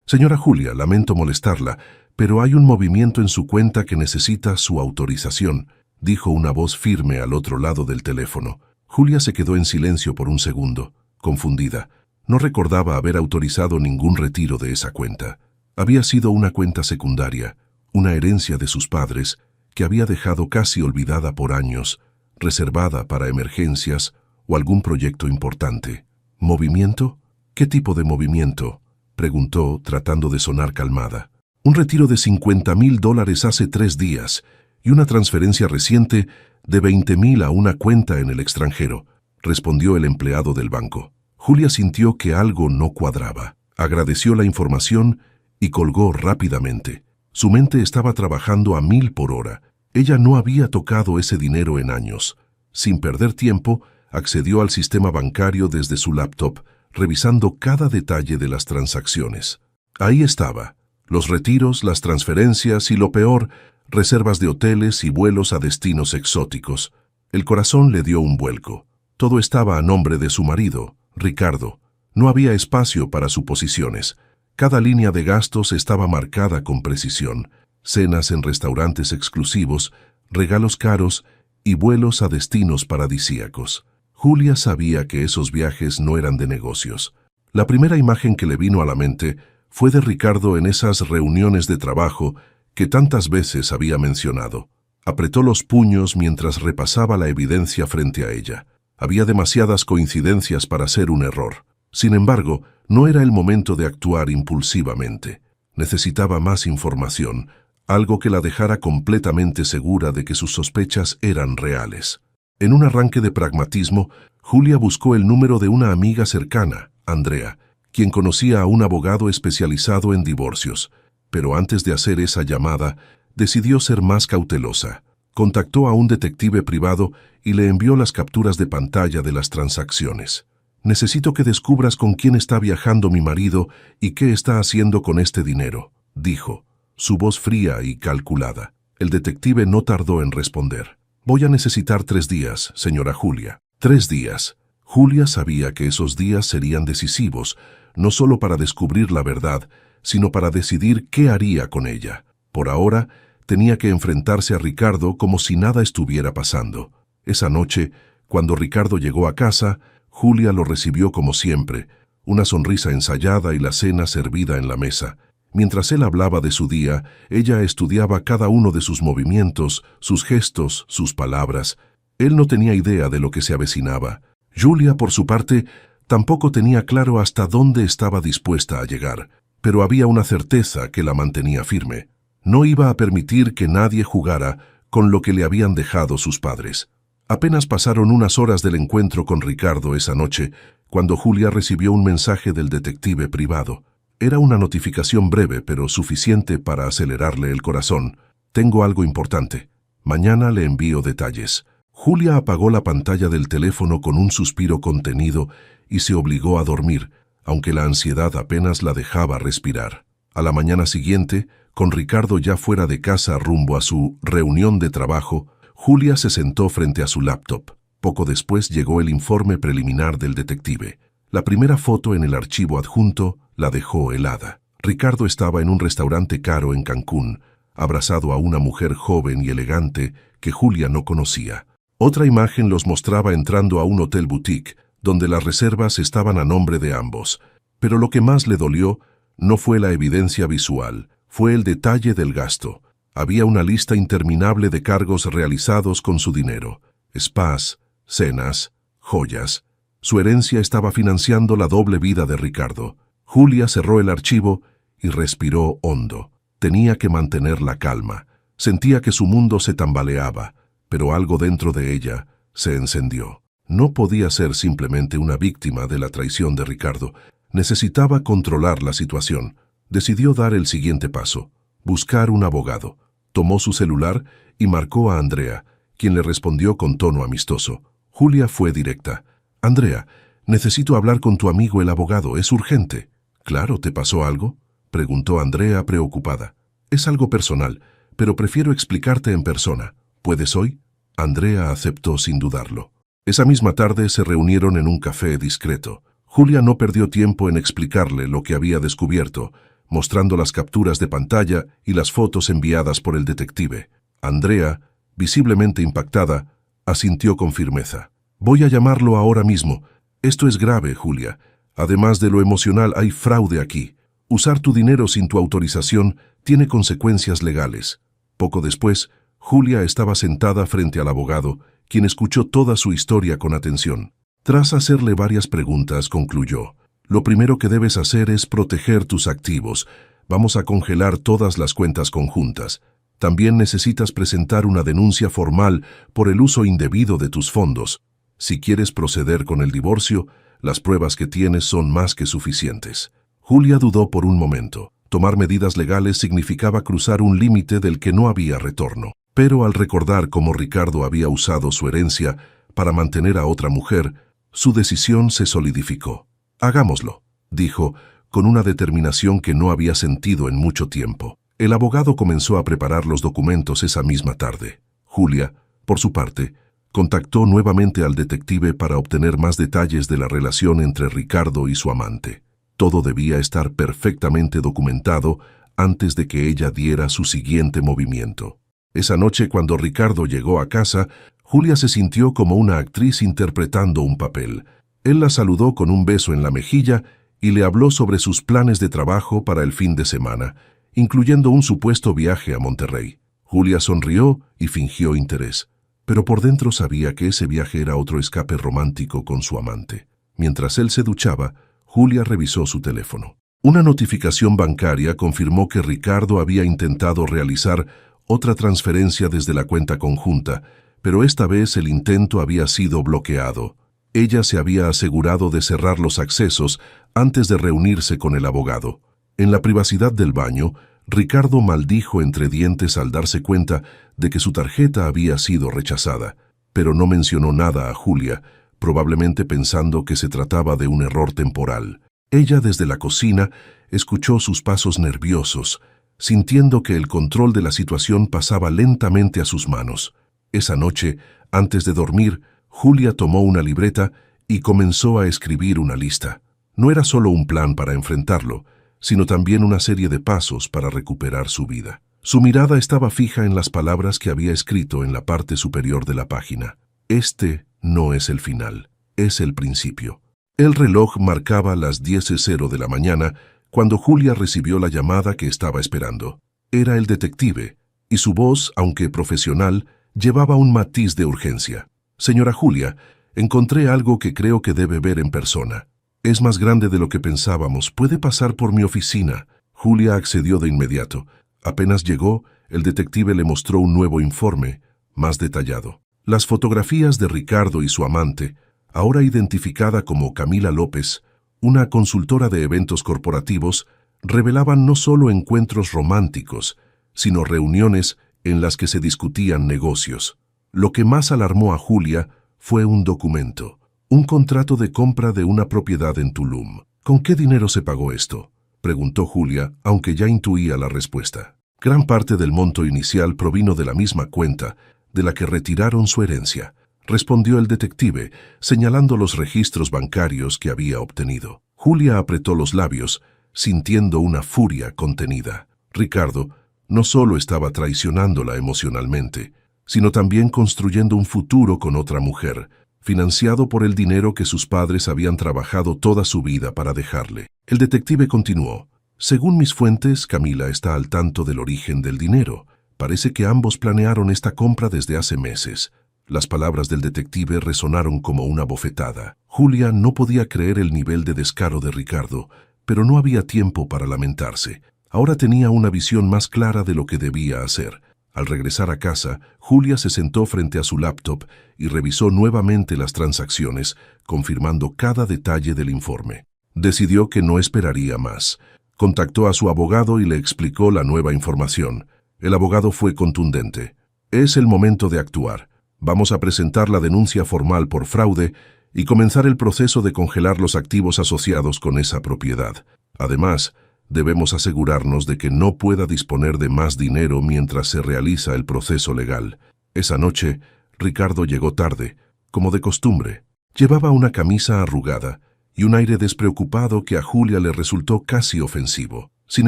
Señora Julia, lamento molestarla, pero hay un movimiento en su cuenta que necesita su autorización, dijo una voz firme al otro lado del teléfono. Julia se quedó en silencio por un segundo, confundida. No recordaba haber autorizado ningún retiro de esa cuenta. Había sido una cuenta secundaria, una herencia de sus padres, que había dejado casi olvidada por años, reservada para emergencias o algún proyecto importante. ¿Movimiento? ¿Qué tipo de movimiento?, preguntó, tratando de sonar calmada. Un retiro de $50,000 hace 3 días y una transferencia reciente de $20,000 a una cuenta en el extranjero, respondió el empleado del banco. Julia sintió que algo no cuadraba. Agradeció la información y colgó rápidamente. Su mente estaba trabajando a 1000 por hora. Ella no había tocado ese dinero en años. Sin perder tiempo, accedió al sistema bancario desde su laptop, revisando cada detalle de las transacciones. Ahí estaba: los retiros, las transferencias y, lo peor, reservas de hoteles y vuelos a destinos exóticos. El corazón le dio un vuelco. Todo estaba a nombre de su marido, Ricardo. No había espacio para suposiciones. Cada línea de gastos estaba marcada con precisión: cenas en restaurantes exclusivos, regalos caros y vuelos a destinos paradisíacos. Julia sabía que esos viajes no eran de negocios. La primera imagen que le vino a la mente fue de Ricardo en esas reuniones de trabajo que tantas veces había mencionado. Apretó los puños mientras repasaba la evidencia frente a ella. Había demasiadas coincidencias para ser un error. Sin embargo, no era el momento de actuar impulsivamente. Necesitaba más información, algo que la dejara completamente segura de que sus sospechas eran reales. En un arranque de pragmatismo, Julia buscó el número de una amiga cercana, Andrea, quien conocía a un abogado especializado en divorcios. Pero antes de hacer esa llamada, decidió ser más cautelosa. Contactó a un detective privado y le envió las capturas de pantalla de las transacciones. «Necesito que descubras con quién está viajando mi marido y qué está haciendo con este dinero», dijo, su voz fría y calculada. El detective no tardó en responder. «Voy a necesitar 3 días, señora Julia». 3 días. Julia sabía que esos días serían decisivos, no solo para descubrir la verdad, sino para decidir qué haría con ella. Por ahora, tenía que enfrentarse a Ricardo como si nada estuviera pasando. Esa noche, cuando Ricardo llegó a casa, Julia lo recibió como siempre, una sonrisa ensayada y la cena servida en la mesa. Mientras él hablaba de su día, ella estudiaba cada uno de sus movimientos, sus gestos, sus palabras. Él no tenía idea de lo que se avecinaba. Julia, por su parte, tampoco tenía claro hasta dónde estaba dispuesta a llegar, pero había una certeza que la mantenía firme. No iba a permitir que nadie jugara con lo que le habían dejado sus padres. Apenas pasaron unas horas del encuentro con Ricardo esa noche, cuando Julia recibió un mensaje del detective privado. Era una notificación breve, pero suficiente para acelerarle el corazón. «Tengo algo importante. Mañana le envío detalles». Julia apagó la pantalla del teléfono con un suspiro contenido y se obligó a dormir, aunque la ansiedad apenas la dejaba respirar. A la mañana siguiente, con Ricardo ya fuera de casa rumbo a su reunión de trabajo, Julia se sentó frente a su laptop. Poco después llegó el informe preliminar del detective. La primera foto en el archivo adjunto la dejó helada. Ricardo estaba en un restaurante caro en Cancún, abrazado a una mujer joven y elegante que Julia no conocía. Otra imagen los mostraba entrando a un hotel boutique, donde las reservas estaban a nombre de ambos. Pero lo que más le dolió no fue la evidencia visual, fue el detalle del gasto. Había una lista interminable de cargos realizados con su dinero: spas, cenas, joyas. Su herencia estaba financiando la doble vida de Ricardo. Julia cerró el archivo y respiró hondo. Tenía que mantener la calma. Sentía que su mundo se tambaleaba, pero algo dentro de ella se encendió. No podía ser simplemente una víctima de la traición de Ricardo. Necesitaba controlar la situación. Decidió dar el siguiente paso: buscar un abogado. Tomó su celular y marcó a Andrea, quien le respondió con tono amistoso. Julia fue directa. «Andrea, necesito hablar con tu amigo el abogado, es urgente». «Claro, ¿te pasó algo?», preguntó Andrea preocupada. «Es algo personal, pero prefiero explicarte en persona. ¿Puedes hoy?». Andrea aceptó sin dudarlo. Esa misma tarde se reunieron en un café discreto. Julia no perdió tiempo en explicarle lo que había descubierto, mostrando las capturas de pantalla y las fotos enviadas por el detective. Andrea, visiblemente impactada, asintió con firmeza. «Voy a llamarlo ahora mismo. Esto es grave, Julia. Además de lo emocional, hay fraude aquí. Usar tu dinero sin tu autorización tiene consecuencias legales». Poco después, Julia estaba sentada frente al abogado, quien escuchó toda su historia con atención. Tras hacerle varias preguntas, concluyó: «Lo primero que debes hacer es proteger tus activos. Vamos a congelar todas las cuentas conjuntas. También necesitas presentar una denuncia formal por el uso indebido de tus fondos. Si quieres proceder con el divorcio, las pruebas que tienes son más que suficientes». Julia dudó por un momento. Tomar medidas legales significaba cruzar un límite del que no había retorno. Pero al recordar cómo Ricardo había usado su herencia para mantener a otra mujer, su decisión se solidificó. «Hagámoslo», dijo, con una determinación que no había sentido en mucho tiempo. El abogado comenzó a preparar los documentos esa misma tarde. Julia, por su parte, contactó nuevamente al detective para obtener más detalles de la relación entre Ricardo y su amante. Todo debía estar perfectamente documentado antes de que ella diera su siguiente movimiento. Esa noche, cuando Ricardo llegó a casa, Julia se sintió como una actriz interpretando un papel. Él la saludó con un beso en la mejilla y le habló sobre sus planes de trabajo para el fin de semana, incluyendo un supuesto viaje a Monterrey. Julia sonrió y fingió interés, pero por dentro sabía que ese viaje era otro escape romántico con su amante. Mientras él se duchaba, Julia revisó su teléfono. Una notificación bancaria confirmó que Ricardo había intentado realizar otra transferencia desde la cuenta conjunta, pero esta vez el intento había sido bloqueado. Ella se había asegurado de cerrar los accesos antes de reunirse con el abogado. En la privacidad del baño, Ricardo maldijo entre dientes al darse cuenta de que su tarjeta había sido rechazada, pero no mencionó nada a Julia, probablemente pensando que se trataba de un error temporal. Ella, desde la cocina, escuchó sus pasos nerviosos, sintiendo que el control de la situación pasaba lentamente a sus manos. Esa noche, antes de dormir, Julia tomó una libreta y comenzó a escribir una lista. No era solo un plan para enfrentarlo, sino también una serie de pasos para recuperar su vida. Su mirada estaba fija en las palabras que había escrito en la parte superior de la página. «Este no es el final, es el principio». El reloj marcaba las 10:00 de la mañana cuando Julia recibió la llamada que estaba esperando. Era el detective, y su voz, aunque profesional, llevaba un matiz de urgencia. «Señora Julia, encontré algo que creo que debe ver en persona. Es más grande de lo que pensábamos. ¿Puede pasar por mi oficina?» Julia accedió de inmediato. Apenas llegó, el detective le mostró un nuevo informe, más detallado. Las fotografías de Ricardo y su amante, ahora identificada como Camila López, una consultora de eventos corporativos, revelaban no solo encuentros románticos, sino reuniones en las que se discutían negocios. Lo que más alarmó a Julia fue un documento, un contrato de compra de una propiedad en Tulum. «¿Con qué dinero se pagó esto?», preguntó Julia, aunque ya intuía la respuesta. Gran parte del monto inicial provino de la misma cuenta de la que retiraron su herencia, respondió el detective, señalando los registros bancarios que había obtenido. Julia apretó los labios, sintiendo una furia contenida. Ricardo no solo estaba traicionándola emocionalmente, sino también construyendo un futuro con otra mujer, financiado por el dinero que sus padres habían trabajado toda su vida para dejarle. El detective continuó: «Según mis fuentes, Camila está al tanto del origen del dinero. Parece que ambos planearon esta compra desde hace meses». Las palabras del detective resonaron como una bofetada. Julia no podía creer el nivel de descaro de Ricardo, pero no había tiempo para lamentarse. Ahora tenía una visión más clara de lo que debía hacer. Al regresar a casa, Julia se sentó frente a su laptop y revisó nuevamente las transacciones, confirmando cada detalle del informe. Decidió que no esperaría más. Contactó a su abogado y le explicó la nueva información. El abogado fue contundente. «Es el momento de actuar. Vamos a presentar la denuncia formal por fraude y comenzar el proceso de congelar los activos asociados con esa propiedad. Además, debemos asegurarnos de que no pueda disponer de más dinero mientras se realiza el proceso legal». Esa noche, Ricardo llegó tarde, como de costumbre. Llevaba una camisa arrugada y un aire despreocupado que a Julia le resultó casi ofensivo. Sin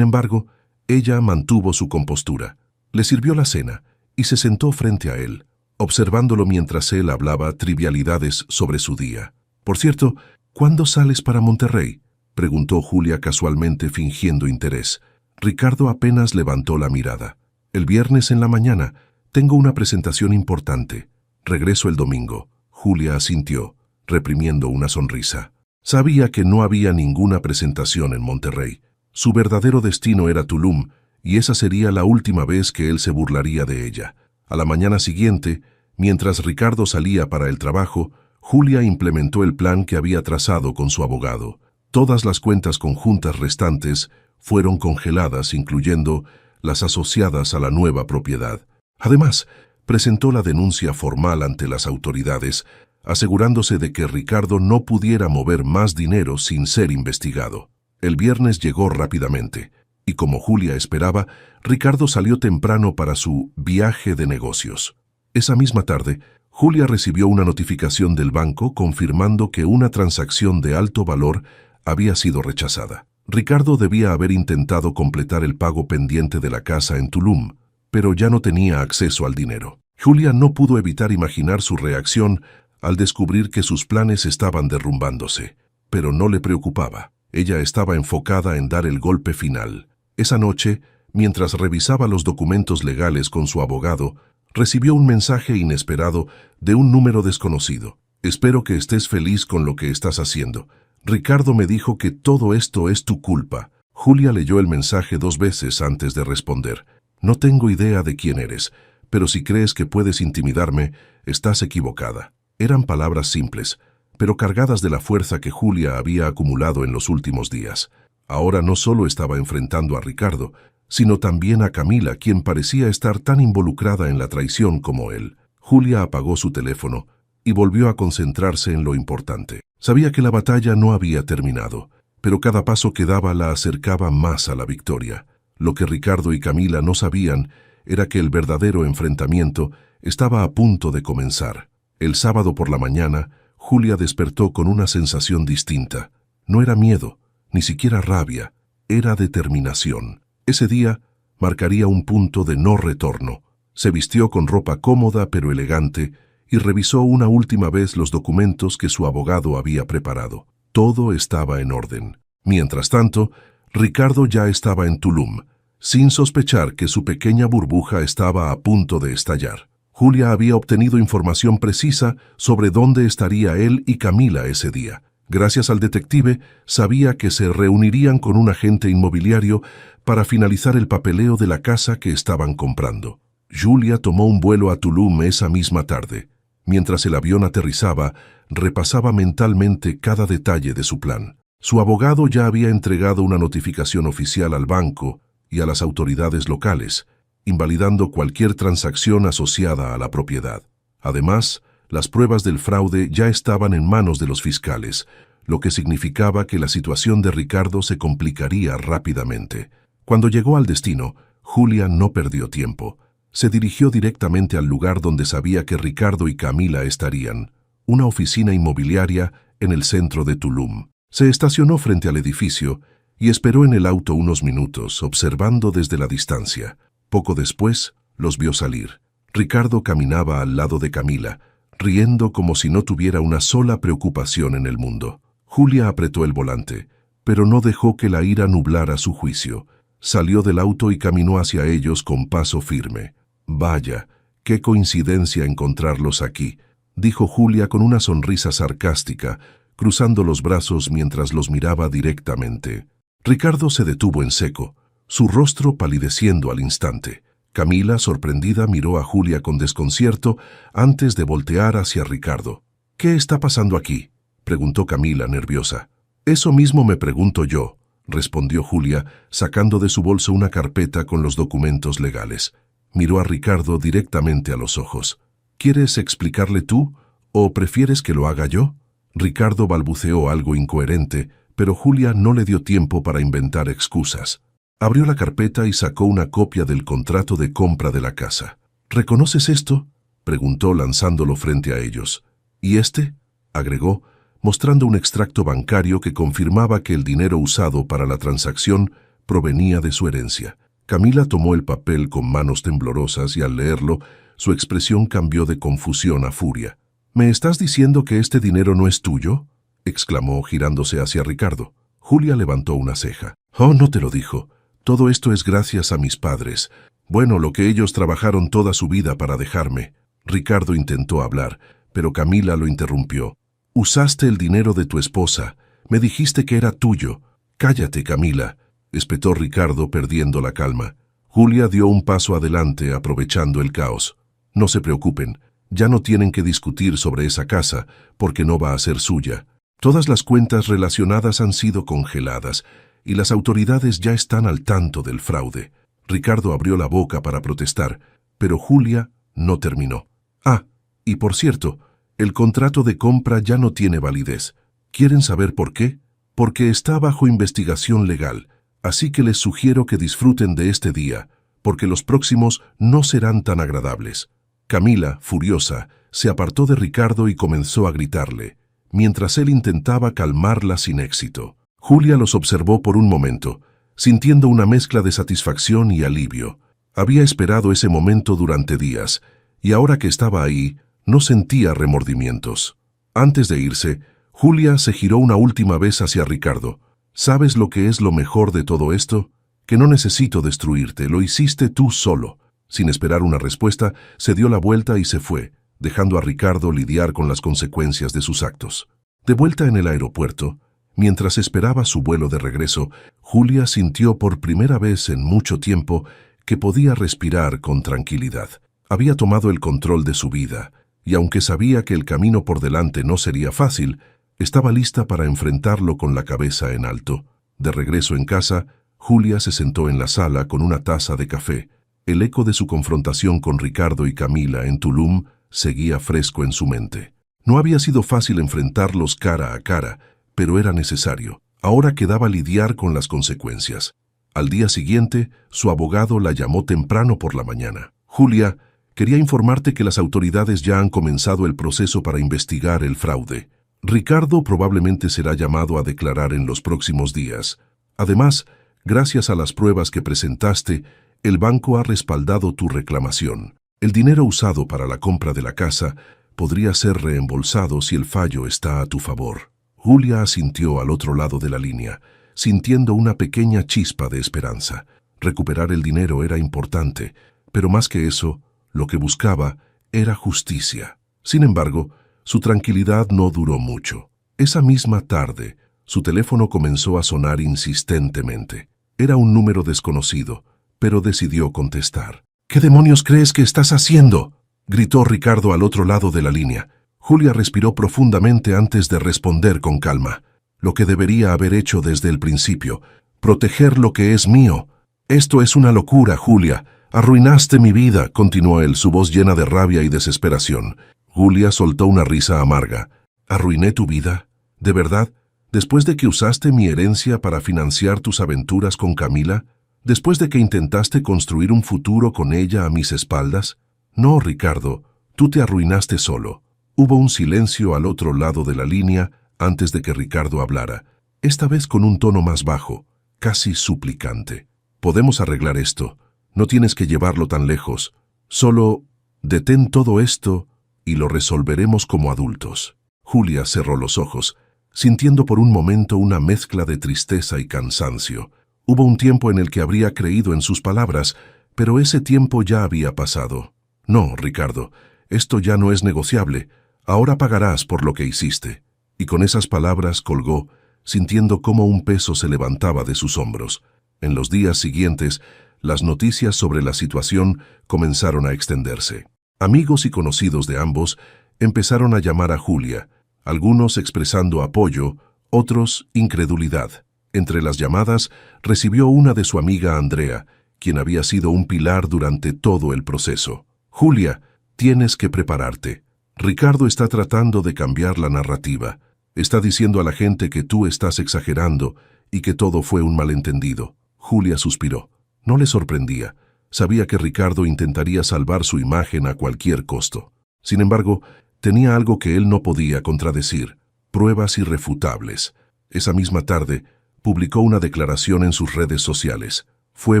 embargo, ella mantuvo su compostura. Le sirvió la cena y se sentó frente a él, observándolo mientras él hablaba trivialidades sobre su día. «Por cierto, ¿cuándo sales para Monterrey?», preguntó Julia casualmente fingiendo interés. Ricardo apenas levantó la mirada. «El viernes en la mañana. Tengo una presentación importante. Regreso el domingo». Julia asintió, reprimiendo una sonrisa. Sabía que no había ninguna presentación en Monterrey. Su verdadero destino era Tulum, y esa sería la última vez que él se burlaría de ella. A la mañana siguiente, mientras Ricardo salía para el trabajo, Julia implementó el plan que había trazado con su abogado. Todas las cuentas conjuntas restantes fueron congeladas, incluyendo las asociadas a la nueva propiedad. Además, presentó la denuncia formal ante las autoridades, asegurándose de que Ricardo no pudiera mover más dinero sin ser investigado. El viernes llegó rápidamente, y como Julia esperaba, Ricardo salió temprano para su viaje de negocios. Esa misma tarde, Julia recibió una notificación del banco confirmando que una transacción de alto valor había sido rechazada. Ricardo debía haber intentado completar el pago pendiente de la casa en Tulum, pero ya no tenía acceso al dinero. Julia no pudo evitar imaginar su reacción al descubrir que sus planes estaban derrumbándose, pero no le preocupaba. Ella estaba enfocada en dar el golpe final. Esa noche, mientras revisaba los documentos legales con su abogado, recibió un mensaje inesperado de un número desconocido. «Espero que estés feliz con lo que estás haciendo. Ricardo me dijo que todo esto es tu culpa». Julia leyó el mensaje 2 veces antes de responder. «No tengo idea de quién eres, pero si crees que puedes intimidarme, estás equivocada». Eran palabras simples, pero cargadas de la fuerza que Julia había acumulado en los últimos días. Ahora no solo estaba enfrentando a Ricardo, sino también a Camila, quien parecía estar tan involucrada en la traición como él. Julia apagó su teléfono y volvió a concentrarse en lo importante. Sabía que la batalla no había terminado, pero cada paso que daba la acercaba más a la victoria. Lo que Ricardo y Camila no sabían era que el verdadero enfrentamiento estaba a punto de comenzar. El sábado por la mañana, Julia despertó con una sensación distinta. No era miedo, ni siquiera rabia, era determinación. Ese día marcaría un punto de no retorno. Se vistió con ropa cómoda pero elegante y revisó una última vez los documentos que su abogado había preparado. Todo estaba en orden. Mientras tanto, Ricardo ya estaba en Tulum, sin sospechar que su pequeña burbuja estaba a punto de estallar. Julia había obtenido información precisa sobre dónde estaría él y Camila ese día. Gracias al detective, sabía que se reunirían con un agente inmobiliario para finalizar el papeleo de la casa que estaban comprando. Julia tomó un vuelo a Tulum esa misma tarde. Mientras el avión aterrizaba, repasaba mentalmente cada detalle de su plan. Su abogado ya había entregado una notificación oficial al banco y a las autoridades locales, invalidando cualquier transacción asociada a la propiedad. Además, las pruebas del fraude ya estaban en manos de los fiscales, lo que significaba que la situación de Ricardo se complicaría rápidamente. Cuando llegó al destino, Julia no perdió tiempo. Se dirigió directamente al lugar donde sabía que Ricardo y Camila estarían, una oficina inmobiliaria en el centro de Tulum. Se estacionó frente al edificio y esperó en el auto unos minutos, observando desde la distancia. Poco después, los vio salir. Ricardo caminaba al lado de Camila, riendo como si no tuviera una sola preocupación en el mundo. Julia apretó el volante, pero no dejó que la ira nublara su juicio. Salió del auto y caminó hacia ellos con paso firme. «Vaya, qué coincidencia encontrarlos aquí», dijo Julia con una sonrisa sarcástica, cruzando los brazos mientras los miraba directamente. Ricardo se detuvo en seco, su rostro palideciendo al instante. Camila, sorprendida, miró a Julia con desconcierto antes de voltear hacia Ricardo. «¿Qué está pasando aquí?», preguntó Camila, nerviosa. «Eso mismo me pregunto yo», respondió Julia, sacando de su bolso una carpeta con los documentos legales. Miró a Ricardo directamente a los ojos. «¿Quieres explicarle tú o prefieres que lo haga yo?». Ricardo balbuceó algo incoherente, pero Julia no le dio tiempo para inventar excusas. Abrió la carpeta y sacó una copia del contrato de compra de la casa. «¿Reconoces esto?», preguntó lanzándolo frente a ellos. «¿Y este?», agregó, mostrando un extracto bancario que confirmaba que el dinero usado para la transacción provenía de su herencia. Camila tomó el papel con manos temblorosas y al leerlo, su expresión cambió de confusión a furia. «¿Me estás diciendo que este dinero no es tuyo?», exclamó girándose hacia Ricardo. Julia levantó una ceja. «Oh, no te lo dijo. Todo esto es gracias a mis padres. Bueno, lo que ellos trabajaron toda su vida para dejarme». Ricardo intentó hablar, pero Camila lo interrumpió. «Usaste el dinero de tu esposa. Me dijiste que era tuyo». «Cállate, Camila», espetó Ricardo perdiendo la calma. Julia dio un paso adelante aprovechando el caos. «No se preocupen, ya no tienen que discutir sobre esa casa, porque no va a ser suya. Todas las cuentas relacionadas han sido congeladas y las autoridades ya están al tanto del fraude». Ricardo abrió la boca para protestar, pero Julia no terminó. «Ah, y por cierto, el contrato de compra ya no tiene validez. ¿Quieren saber por qué? Porque está bajo investigación legal, así que les sugiero que disfruten de este día, porque los próximos no serán tan agradables». Camila, furiosa, se apartó de Ricardo y comenzó a gritarle, mientras él intentaba calmarla sin éxito. Julia los observó por un momento, sintiendo una mezcla de satisfacción y alivio. Había esperado ese momento durante días, y ahora que estaba ahí, no sentía remordimientos. Antes de irse, Julia se giró una última vez hacia Ricardo. «¿Sabes lo que es lo mejor de todo esto? Que no necesito destruirte, lo hiciste tú solo». Sin esperar una respuesta, se dio la vuelta y se fue, dejando a Ricardo lidiar con las consecuencias de sus actos. De vuelta en el aeropuerto, mientras esperaba su vuelo de regreso, Julia sintió por primera vez en mucho tiempo que podía respirar con tranquilidad. Había tomado el control de su vida, y aunque sabía que el camino por delante no sería fácil, estaba lista para enfrentarlo con la cabeza en alto. De regreso en casa, Julia se sentó en la sala con una taza de café. El eco de su confrontación con Ricardo y Camila en Tulum seguía fresco en su mente. No había sido fácil enfrentarlos cara a cara, pero era necesario. Ahora quedaba lidiar con las consecuencias. Al día siguiente, su abogado la llamó temprano por la mañana. «Julia, quería informarte que las autoridades ya han comenzado el proceso para investigar el fraude. Ricardo probablemente será llamado a declarar en los próximos días. Además, gracias a las pruebas que presentaste, el banco ha respaldado tu reclamación. El dinero usado para la compra de la casa podría ser reembolsado si el fallo está a tu favor». Julia asintió al otro lado de la línea, sintiendo una pequeña chispa de esperanza. Recuperar el dinero era importante, pero más que eso, lo que buscaba era justicia. Sin embargo, su tranquilidad no duró mucho. Esa misma tarde, su teléfono comenzó a sonar insistentemente. Era un número desconocido, pero decidió contestar. «¿Qué demonios crees que estás haciendo?», gritó Ricardo al otro lado de la línea. Julia respiró profundamente antes de responder con calma. «Lo que debería haber hecho desde el principio, proteger lo que es mío». «Esto es una locura, Julia. Arruinaste mi vida», continuó él, su voz llena de rabia y desesperación. Julia soltó una risa amarga. «¿Arruiné tu vida? ¿De verdad? ¿Después de que usaste mi herencia para financiar tus aventuras con Camila? ¿Después de que intentaste construir un futuro con ella a mis espaldas? No, Ricardo, tú te arruinaste solo». Hubo un silencio al otro lado de la línea antes de que Ricardo hablara, esta vez con un tono más bajo, casi suplicante. «Podemos arreglar esto. No tienes que llevarlo tan lejos. Solo detén todo esto y lo resolveremos como adultos». Julia cerró los ojos, sintiendo por un momento una mezcla de tristeza y cansancio. Hubo un tiempo en el que habría creído en sus palabras, pero ese tiempo ya había pasado. «No, Ricardo, esto ya no es negociable. Ahora pagarás por lo que hiciste». Y con esas palabras colgó, sintiendo cómo un peso se levantaba de sus hombros. En los días siguientes, las noticias sobre la situación comenzaron a extenderse. Amigos y conocidos de ambos empezaron a llamar a Julia, algunos expresando apoyo, otros incredulidad. Entre las llamadas, recibió una de su amiga Andrea, quien había sido un pilar durante todo el proceso. «Julia, tienes que prepararte. Ricardo está tratando de cambiar la narrativa. Está diciendo a la gente que tú estás exagerando y que todo fue un malentendido». Julia suspiró. No le sorprendía. Sabía que Ricardo intentaría salvar su imagen a cualquier costo. Sin embargo, tenía algo que él no podía contradecir: pruebas irrefutables. Esa misma tarde, publicó una declaración en sus redes sociales. Fue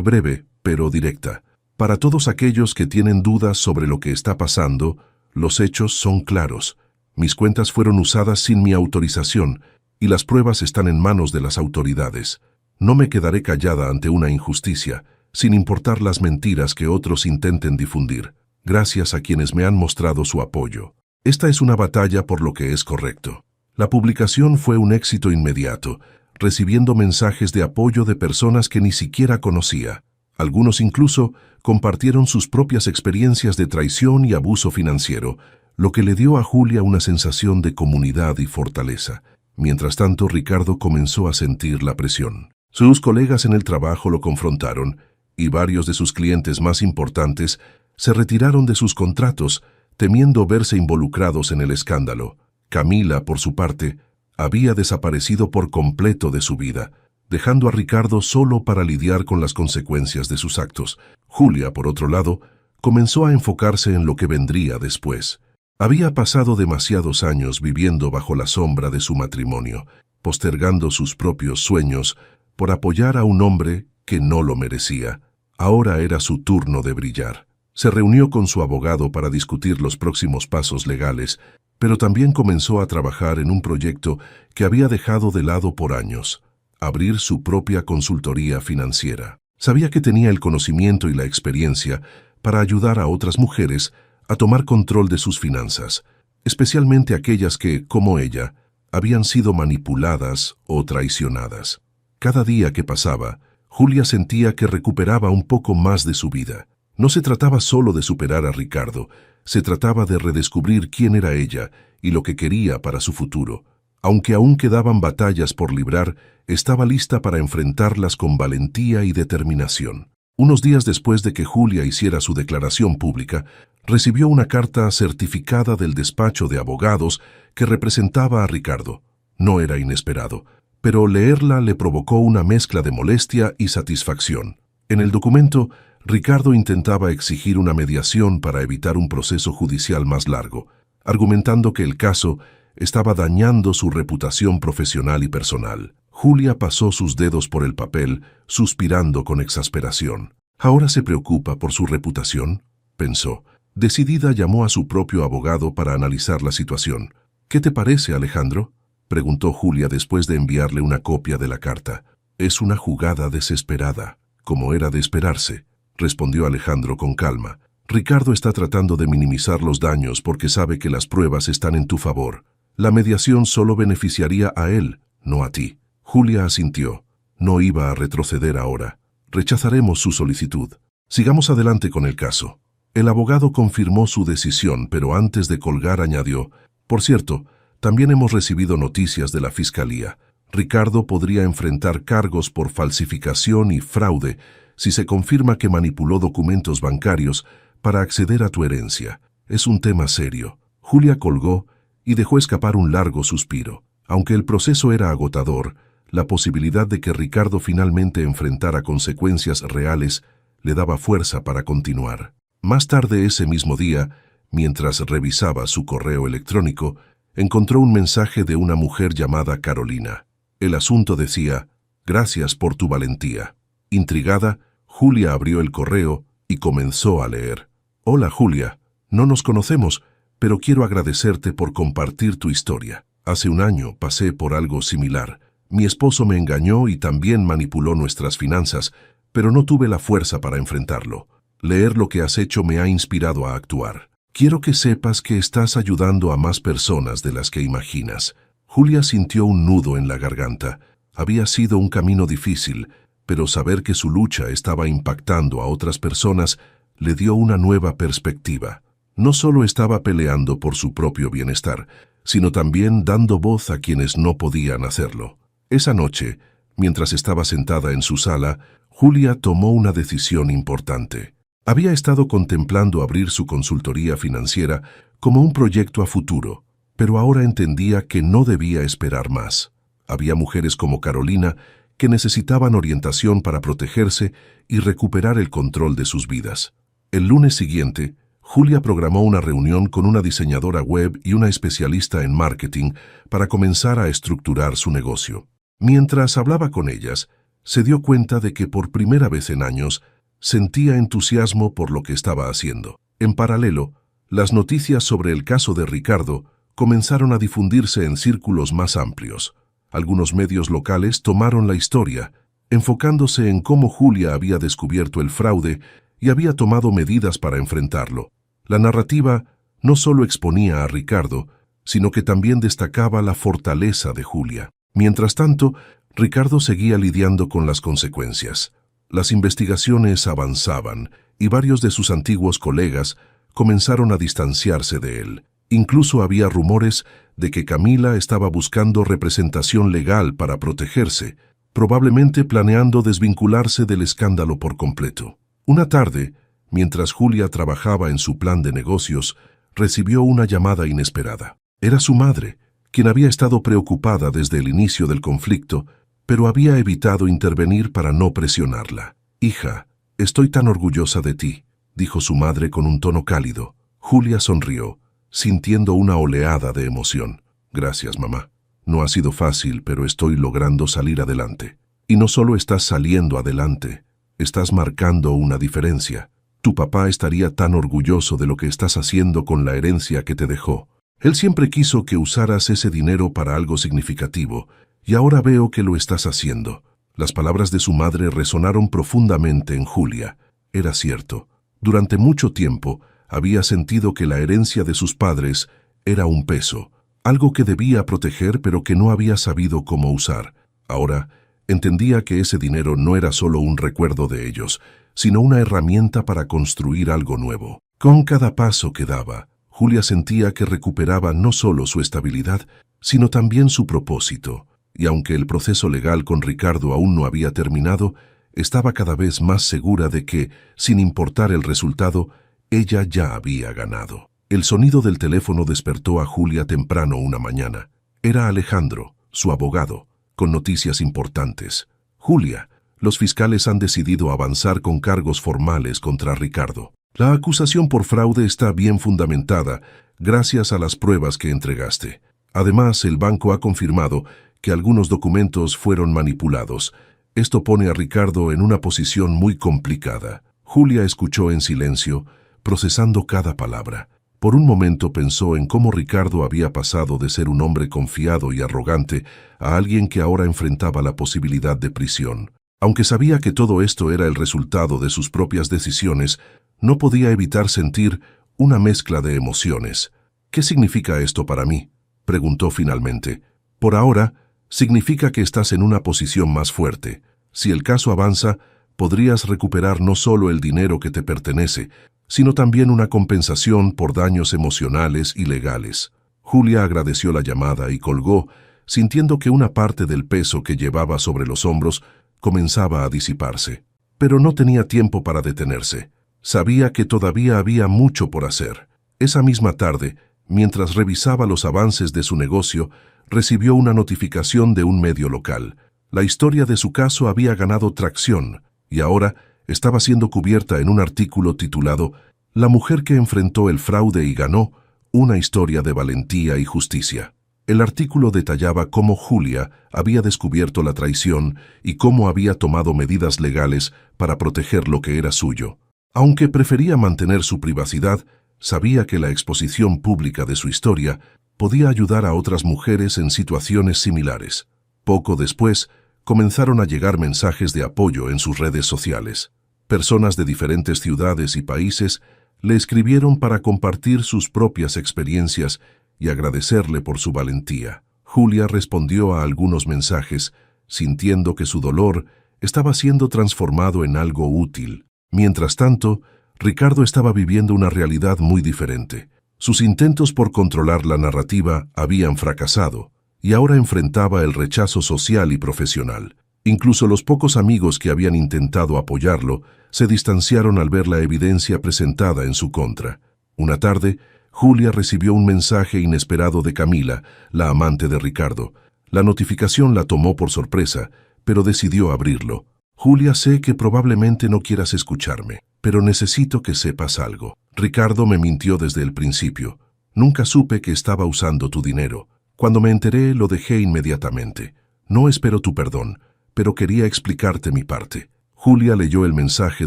breve, pero directa. Para todos aquellos que tienen dudas sobre lo que está pasando, los hechos son claros. Mis cuentas fueron usadas sin mi autorización y las pruebas están en manos de las autoridades. No me quedaré callada ante una injusticia, sin importar las mentiras que otros intenten difundir. Gracias a quienes me han mostrado su apoyo. Esta es una batalla por lo que es correcto. La publicación fue un éxito inmediato, recibiendo mensajes de apoyo de personas que ni siquiera conocía. Algunos incluso compartieron sus propias experiencias de traición y abuso financiero, lo que le dio a Julia una sensación de comunidad y fortaleza. Mientras tanto, Ricardo comenzó a sentir la presión. Sus colegas en el trabajo lo confrontaron, y varios de sus clientes más importantes se retiraron de sus contratos, temiendo verse involucrados en el escándalo. Camila, por su parte, había desaparecido por completo de su vida, dejando a Ricardo solo para lidiar con las consecuencias de sus actos. Julia, por otro lado, comenzó a enfocarse en lo que vendría después. Había pasado demasiados años viviendo bajo la sombra de su matrimonio, postergando sus propios sueños por apoyar a un hombre que no lo merecía. Ahora era su turno de brillar. Se reunió con su abogado para discutir los próximos pasos legales, pero también comenzó a trabajar en un proyecto que había dejado de lado por años: abrir su propia consultoría financiera. Sabía que tenía el conocimiento y la experiencia para ayudar a otras mujeres a tomar control de sus finanzas, especialmente aquellas que, como ella, habían sido manipuladas o traicionadas. Cada día que pasaba, Julia sentía que recuperaba un poco más de su vida. No se trataba solo de superar a Ricardo, se trataba de redescubrir quién era ella y lo que quería para su futuro. Aunque aún quedaban batallas por librar, estaba lista para enfrentarlas con valentía y determinación. Unos días después de que Julia hiciera su declaración pública, recibió una carta certificada del despacho de abogados que representaba a Ricardo. No era inesperado, pero leerla le provocó una mezcla de molestia y satisfacción. En el documento, Ricardo intentaba exigir una mediación para evitar un proceso judicial más largo, argumentando que el caso estaba dañando su reputación profesional y personal. Julia pasó sus dedos por el papel, suspirando con exasperación. ¿Ahora se preocupa por su reputación?, pensó. Decidida, llamó a su propio abogado para analizar la situación. ¿Qué te parece, Alejandro?, preguntó Julia después de enviarle una copia de la carta. Es una jugada desesperada, como era de esperarse, respondió Alejandro con calma. Ricardo está tratando de minimizar los daños porque sabe que las pruebas están en tu favor. La mediación solo beneficiaría a él, no a ti. Julia asintió. No iba a retroceder ahora. Rechazaremos su solicitud. Sigamos adelante con el caso. El abogado confirmó su decisión, pero antes de colgar añadió: por cierto, también hemos recibido noticias de la Fiscalía. Ricardo podría enfrentar cargos por falsificación y fraude si se confirma que manipuló documentos bancarios para acceder a tu herencia. Es un tema serio. Julia colgó y dejó escapar un largo suspiro. Aunque el proceso era agotador, la posibilidad de que Ricardo finalmente enfrentara consecuencias reales le daba fuerza para continuar. Más tarde ese mismo día, mientras revisaba su correo electrónico, encontró un mensaje de una mujer llamada Carolina. El asunto decía: gracias por tu valentía. Intrigada, Julia abrió el correo y comenzó a leer. Hola Julia, no nos conocemos, pero quiero agradecerte por compartir tu historia. Hace un año pasé por algo similar. Mi esposo me engañó y también manipuló nuestras finanzas, pero no tuve la fuerza para enfrentarlo. Leer lo que has hecho me ha inspirado a actuar. Quiero que sepas que estás ayudando a más personas de las que imaginas. Julia sintió un nudo en la garganta. Había sido un camino difícil, pero saber que su lucha estaba impactando a otras personas le dio una nueva perspectiva. No solo estaba peleando por su propio bienestar, sino también dando voz a quienes no podían hacerlo. Esa noche, mientras estaba sentada en su sala, Julia tomó una decisión importante. Había estado contemplando abrir su consultoría financiera como un proyecto a futuro, pero ahora entendía que no debía esperar más. Había mujeres como Carolina que necesitaban orientación para protegerse y recuperar el control de sus vidas. El lunes siguiente, Julia programó una reunión con una diseñadora web y una especialista en marketing para comenzar a estructurar su negocio. Mientras hablaba con ellas, se dio cuenta de que por primera vez en años sentía entusiasmo por lo que estaba haciendo. En paralelo, las noticias sobre el caso de Ricardo comenzaron a difundirse en círculos más amplios. Algunos medios locales tomaron la historia, enfocándose en cómo Julia había descubierto el fraude y había tomado medidas para enfrentarlo. La narrativa no solo exponía a Ricardo, sino que también destacaba la fortaleza de Julia. Mientras tanto, Ricardo seguía lidiando con las consecuencias. Las investigaciones avanzaban y varios de sus antiguos colegas comenzaron a distanciarse de él. Incluso había rumores de que Camila estaba buscando representación legal para protegerse, probablemente planeando desvincularse del escándalo por completo. Una tarde, mientras Julia trabajaba en su plan de negocios, recibió una llamada inesperada. Era su madre, quien había estado preocupada desde el inicio del conflicto, pero había evitado intervenir para no presionarla. «Hija, estoy tan orgullosa de ti», dijo su madre con un tono cálido. Julia sonrió, sintiendo una oleada de emoción. «Gracias, mamá. No ha sido fácil, pero estoy logrando salir adelante. Y no solo estás saliendo adelante, estás marcando una diferencia. Tu papá estaría tan orgulloso de lo que estás haciendo con la herencia que te dejó. Él siempre quiso que usaras ese dinero para algo significativo, y ahora veo que lo estás haciendo». Las palabras de su madre resonaron profundamente en Julia. Era cierto. Durante mucho tiempo había sentido que la herencia de sus padres era un peso, algo que debía proteger pero que no había sabido cómo usar. Ahora entendía que ese dinero no era solo un recuerdo de ellos, sino una herramienta para construir algo nuevo. Con cada paso que daba, Julia sentía que recuperaba no solo su estabilidad, sino también su propósito. Y aunque el proceso legal con Ricardo aún no había terminado, estaba cada vez más segura de que, sin importar el resultado, ella ya había ganado. El sonido del teléfono despertó a Julia temprano una mañana. Era Alejandro, su abogado, con noticias importantes. «Julia, los fiscales han decidido avanzar con cargos formales contra Ricardo. La acusación por fraude está bien fundamentada, gracias a las pruebas que entregaste. Además, el banco ha confirmado que algunos documentos fueron manipulados. Esto pone a Ricardo en una posición muy complicada». Julia escuchó en silencio, procesando cada palabra. Por un momento pensó en cómo Ricardo había pasado de ser un hombre confiado y arrogante a alguien que ahora enfrentaba la posibilidad de prisión. Aunque sabía que todo esto era el resultado de sus propias decisiones, no podía evitar sentir una mezcla de emociones. «¿Qué significa esto para mí?», preguntó finalmente. «Por ahora, significa que estás en una posición más fuerte. Si el caso avanza, podrías recuperar no solo el dinero que te pertenece, sino también una compensación por daños emocionales y legales». Julia agradeció la llamada y colgó, sintiendo que una parte del peso que llevaba sobre los hombros comenzaba a disiparse. Pero no tenía tiempo para detenerse. Sabía que todavía había mucho por hacer. Esa misma tarde, mientras revisaba los avances de su negocio, recibió una notificación de un medio local. La historia de su caso había ganado tracción y ahora estaba siendo cubierta en un artículo titulado «La mujer que enfrentó el fraude y ganó, una historia de valentía y justicia». El artículo detallaba cómo Julia había descubierto la traición y cómo había tomado medidas legales para proteger lo que era suyo. Aunque prefería mantener su privacidad, sabía que la exposición pública de su historia podía ayudar a otras mujeres en situaciones similares. Poco después, comenzaron a llegar mensajes de apoyo en sus redes sociales. Personas de diferentes ciudades y países le escribieron para compartir sus propias experiencias y agradecerle por su valentía. Julia respondió a algunos mensajes, sintiendo que su dolor estaba siendo transformado en algo útil. Mientras tanto, Ricardo estaba viviendo una realidad muy diferente. Sus intentos por controlar la narrativa habían fracasado, y ahora enfrentaba el rechazo social y profesional. Incluso los pocos amigos que habían intentado apoyarlo se distanciaron al ver la evidencia presentada en su contra. Una tarde, Julia recibió un mensaje inesperado de Camila, la amante de Ricardo. La notificación la tomó por sorpresa, pero decidió abrirlo. «Julia, sé que probablemente no quieras escucharme, pero necesito que sepas algo. Ricardo me mintió desde el principio. Nunca supe que estaba usando tu dinero. Cuando me enteré, lo dejé inmediatamente. No espero tu perdón, pero quería explicarte mi parte. Julia leyó el mensaje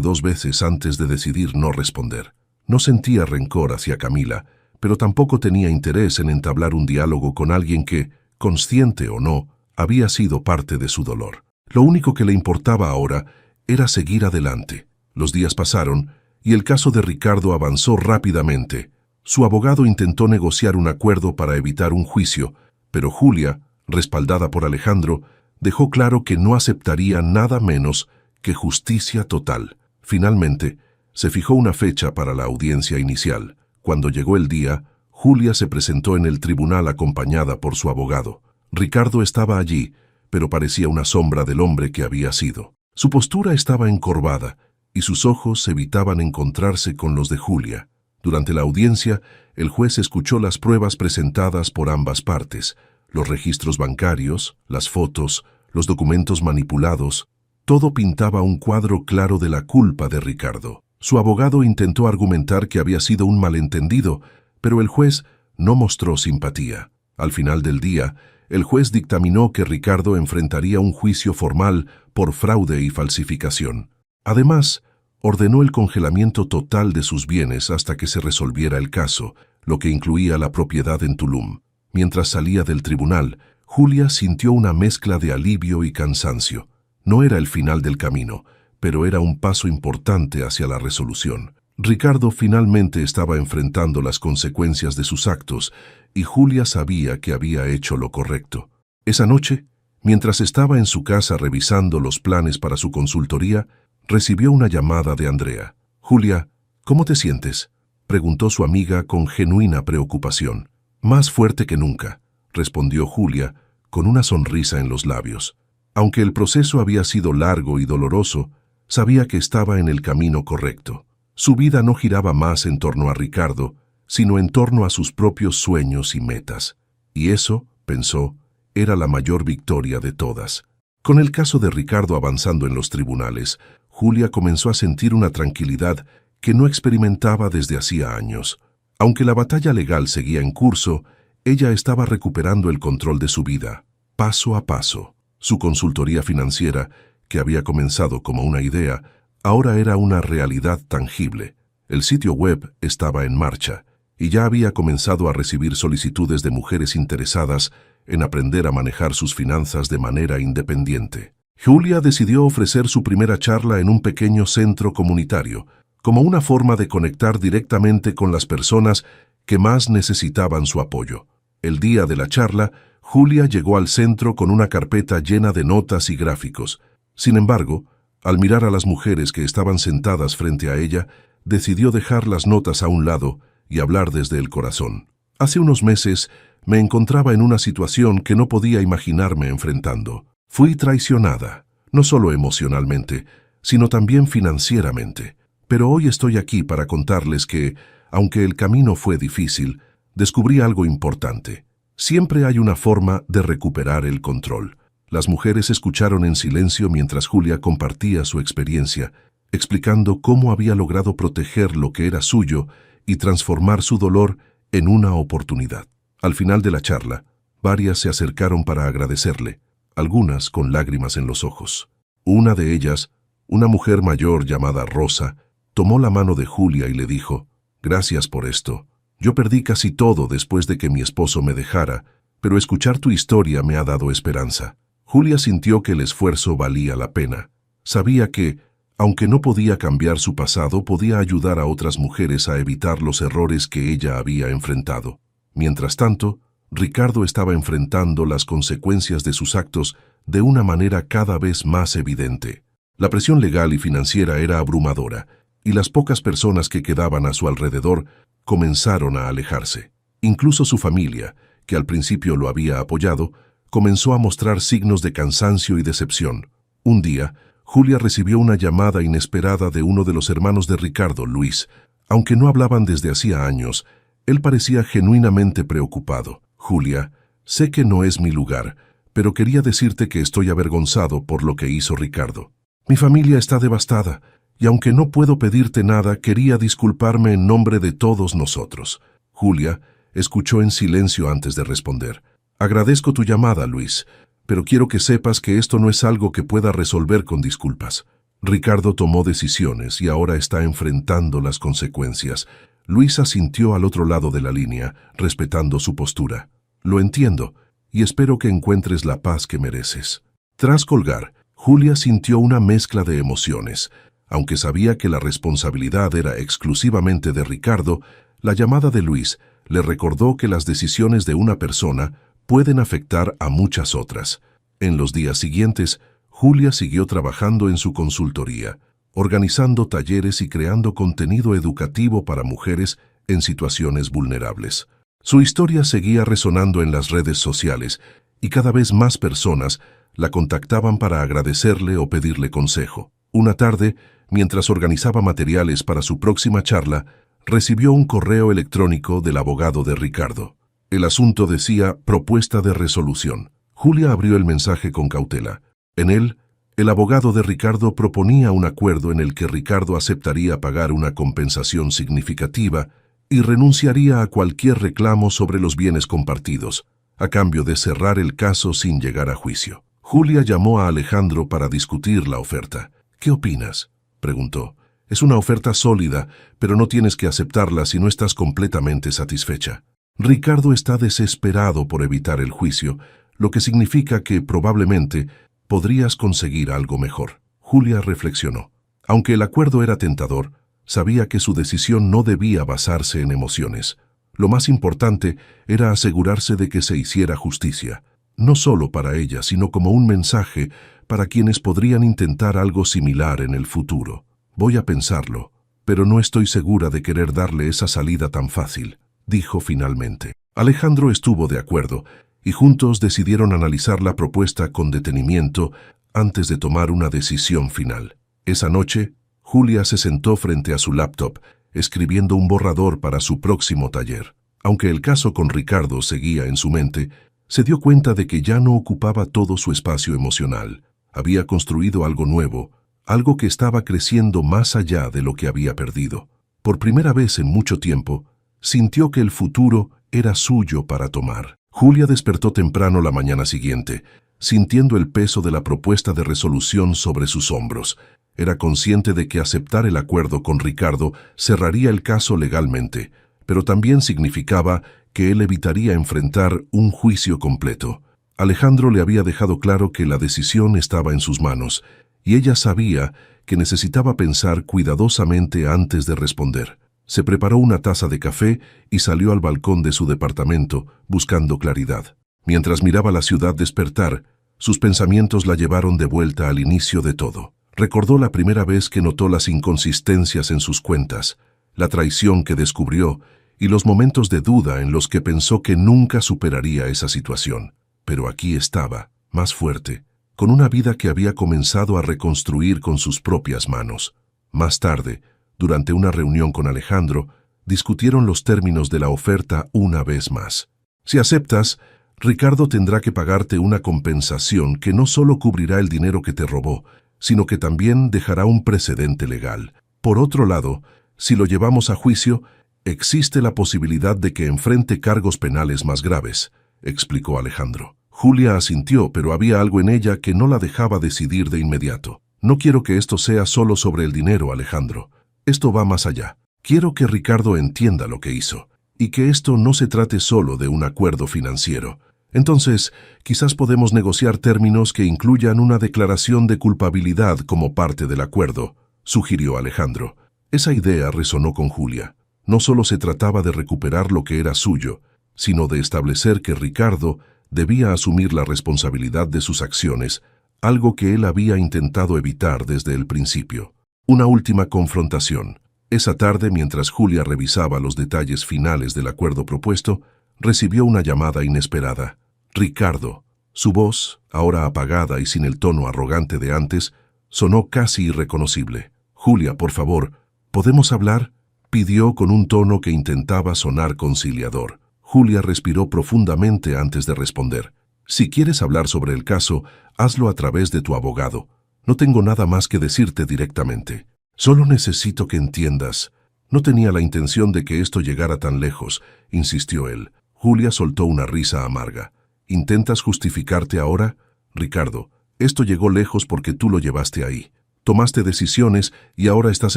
2 veces antes de decidir no responder. No sentía rencor hacia Camila, pero tampoco tenía interés en entablar un diálogo con alguien que, consciente o no, había sido parte de su dolor. Lo único que le importaba ahora era seguir adelante. Los días pasaron y el caso de Ricardo avanzó rápidamente. Su abogado intentó negociar un acuerdo para evitar un juicio, pero Julia, respaldada por Alejandro, dejó claro que no aceptaría nada menos que justicia total. Finalmente, se fijó una fecha para la audiencia inicial. Cuando llegó el día, Julia se presentó en el tribunal acompañada por su abogado. Ricardo estaba allí, pero parecía una sombra del hombre que había sido. Su postura estaba encorvada y sus ojos evitaban encontrarse con los de Julia. Durante la audiencia, el juez escuchó las pruebas presentadas por ambas partes, los registros bancarios, las fotos, los documentos manipulados. Todo pintaba un cuadro claro de la culpa de Ricardo. Su abogado intentó argumentar que había sido un malentendido, pero el juez no mostró simpatía. Al final del día, el juez dictaminó que Ricardo enfrentaría un juicio formal por fraude y falsificación. Además, ordenó el congelamiento total de sus bienes hasta que se resolviera el caso, lo que incluía la propiedad en Tulum. Mientras salía del tribunal, Julia sintió una mezcla de alivio y cansancio. No era el final del camino, pero era un paso importante hacia la resolución. Ricardo finalmente estaba enfrentando las consecuencias de sus actos y Julia sabía que había hecho lo correcto. Esa noche, mientras estaba en su casa revisando los planes para su consultoría, recibió una llamada de Andrea. «Julia, ¿cómo te sientes?», preguntó su amiga con genuina preocupación. «Más fuerte que nunca», respondió Julia, con una sonrisa en los labios. Aunque el proceso había sido largo y doloroso, sabía que estaba en el camino correcto. Su vida no giraba más en torno a Ricardo, sino en torno a sus propios sueños y metas. Y eso, pensó, era la mayor victoria de todas. Con el caso de Ricardo avanzando en los tribunales, Julia comenzó a sentir una tranquilidad que no experimentaba desde hacía años. Aunque la batalla legal seguía en curso, ella estaba recuperando el control de su vida, paso a paso. Su consultoría financiera, que había comenzado como una idea, ahora era una realidad tangible. El sitio web estaba en marcha y ya había comenzado a recibir solicitudes de mujeres interesadas en aprender a manejar sus finanzas de manera independiente. Julia decidió ofrecer su primera charla en un pequeño centro comunitario, como una forma de conectar directamente con las personas que más necesitaban su apoyo. El día de la charla, Julia llegó al centro con una carpeta llena de notas y gráficos. Sin embargo, al mirar a las mujeres que estaban sentadas frente a ella, decidió dejar las notas a un lado y hablar desde el corazón. Hace unos meses me encontraba en una situación que no podía imaginarme enfrentando. Fui traicionada, no solo emocionalmente, sino también financieramente. Pero hoy estoy aquí para contarles que, aunque el camino fue difícil, descubrí algo importante. Siempre hay una forma de recuperar el control. Las mujeres escucharon en silencio mientras Julia compartía su experiencia, explicando cómo había logrado proteger lo que era suyo y transformar su dolor en una oportunidad. Al final de la charla, varias se acercaron para agradecerle, algunas con lágrimas en los ojos. Una de ellas, una mujer mayor llamada Rosa, tomó la mano de Julia y le dijo: «Gracias por esto. Yo perdí casi todo después de que mi esposo me dejara, pero escuchar tu historia me ha dado esperanza». Julia sintió que el esfuerzo valía la pena. Sabía que, aunque no podía cambiar su pasado, podía ayudar a otras mujeres a evitar los errores que ella había enfrentado. Mientras tanto, Ricardo estaba enfrentando las consecuencias de sus actos de una manera cada vez más evidente. La presión legal y financiera era abrumadora, y las pocas personas que quedaban a su alrededor comenzaron a alejarse. Incluso su familia, que al principio lo había apoyado, comenzó a mostrar signos de cansancio y decepción. Un día, Julia recibió una llamada inesperada de uno de los hermanos de Ricardo, Luis. Aunque no hablaban desde hacía años, él parecía genuinamente preocupado. «Julia, sé que no es mi lugar, pero quería decirte que estoy avergonzado por lo que hizo Ricardo. Mi familia está devastada, y aunque no puedo pedirte nada, quería disculparme en nombre de todos nosotros». Julia escuchó en silencio antes de responder. «Agradezco tu llamada, Luis, pero quiero que sepas que esto no es algo que pueda resolver con disculpas. Ricardo tomó decisiones y ahora está enfrentando las consecuencias. Luisa sintió al otro lado de la línea, respetando su postura. Lo entiendo, y espero que encuentres la paz que mereces. Tras colgar, Julia sintió una mezcla de emociones. Aunque sabía que la responsabilidad era exclusivamente de Ricardo, la llamada de Luis le recordó que las decisiones de una persona pueden afectar a muchas otras. En los días siguientes, Julia siguió trabajando en su consultoría, organizando talleres y creando contenido educativo para mujeres en situaciones vulnerables. Su historia seguía resonando en las redes sociales y cada vez más personas la contactaban para agradecerle o pedirle consejo. Una tarde, mientras organizaba materiales para su próxima charla, recibió un correo electrónico del abogado de Ricardo. El asunto decía propuesta de resolución. Julia abrió el mensaje con cautela. En él, el abogado de Ricardo proponía un acuerdo en el que Ricardo aceptaría pagar una compensación significativa y renunciaría a cualquier reclamo sobre los bienes compartidos, a cambio de cerrar el caso sin llegar a juicio. Julia llamó a Alejandro para discutir la oferta. ¿Qué opinas?, preguntó. Es una oferta sólida, pero no tienes que aceptarla si no estás completamente satisfecha. Ricardo está desesperado por evitar el juicio, lo que significa que probablemente podrías conseguir algo mejor. Julia reflexionó. Aunque el acuerdo era tentador, sabía que su decisión no debía basarse en emociones. Lo más importante era asegurarse de que se hiciera justicia, no solo para ella, sino como un mensaje para quienes podrían intentar algo similar en el futuro. Voy a pensarlo, pero no estoy segura de querer darle esa salida tan fácil, dijo finalmente. Alejandro estuvo de acuerdo, y juntos decidieron analizar la propuesta con detenimiento antes de tomar una decisión final. Esa noche, Julia se sentó frente a su laptop, escribiendo un borrador para su próximo taller. Aunque el caso con Ricardo seguía en su mente, se dio cuenta de que ya no ocupaba todo su espacio emocional. Había construido algo nuevo, algo que estaba creciendo más allá de lo que había perdido. Por primera vez en mucho tiempo, sintió que el futuro era suyo para tomar. Julia despertó temprano la mañana siguiente, sintiendo el peso de la propuesta de resolución sobre sus hombros. Era consciente de que aceptar el acuerdo con Ricardo cerraría el caso legalmente, pero también significaba que él evitaría enfrentar un juicio completo. Alejandro le había dejado claro que la decisión estaba en sus manos, y ella sabía que necesitaba pensar cuidadosamente antes de responder. Se preparó una taza de café y salió al balcón de su departamento, buscando claridad. Mientras miraba la ciudad despertar, sus pensamientos la llevaron de vuelta al inicio de todo. Recordó la primera vez que notó las inconsistencias en sus cuentas, la traición que descubrió y los momentos de duda en los que pensó que nunca superaría esa situación. Pero aquí estaba, más fuerte, con una vida que había comenzado a reconstruir con sus propias manos. Más tarde, durante una reunión con Alejandro, discutieron los términos de la oferta una vez más. Si aceptas, Ricardo tendrá que pagarte una compensación que no solo cubrirá el dinero que te robó, sino que también dejará un precedente legal. Por otro lado, si lo llevamos a juicio, existe la posibilidad de que enfrente cargos penales más graves, explicó Alejandro. Julia asintió, pero había algo en ella que no la dejaba decidir de inmediato. No quiero que esto sea solo sobre el dinero, Alejandro. Esto va más allá. Quiero que Ricardo entienda lo que hizo, y que esto no se trate solo de un acuerdo financiero. Entonces, quizás podemos negociar términos que incluyan una declaración de culpabilidad como parte del acuerdo, sugirió Alejandro. Esa idea resonó con Julia. No solo se trataba de recuperar lo que era suyo, sino de establecer que Ricardo debía asumir la responsabilidad de sus acciones, algo que él había intentado evitar desde el principio. Una última confrontación. Esa tarde, mientras Julia revisaba los detalles finales del acuerdo propuesto, recibió una llamada inesperada. Ricardo. Su voz, ahora apagada y sin el tono arrogante de antes, sonó casi irreconocible. «Julia, por favor, ¿podemos hablar?», pidió con un tono que intentaba sonar conciliador. Julia respiró profundamente antes de responder. «Si quieres hablar sobre el caso, hazlo a través de tu abogado. No tengo nada más que decirte directamente. Solo necesito que entiendas». «No tenía la intención de que esto llegara tan lejos», insistió él. Julia soltó una risa amarga. «¿Intentas justificarte ahora? Ricardo, esto llegó lejos porque tú lo llevaste ahí. Tomaste decisiones y ahora estás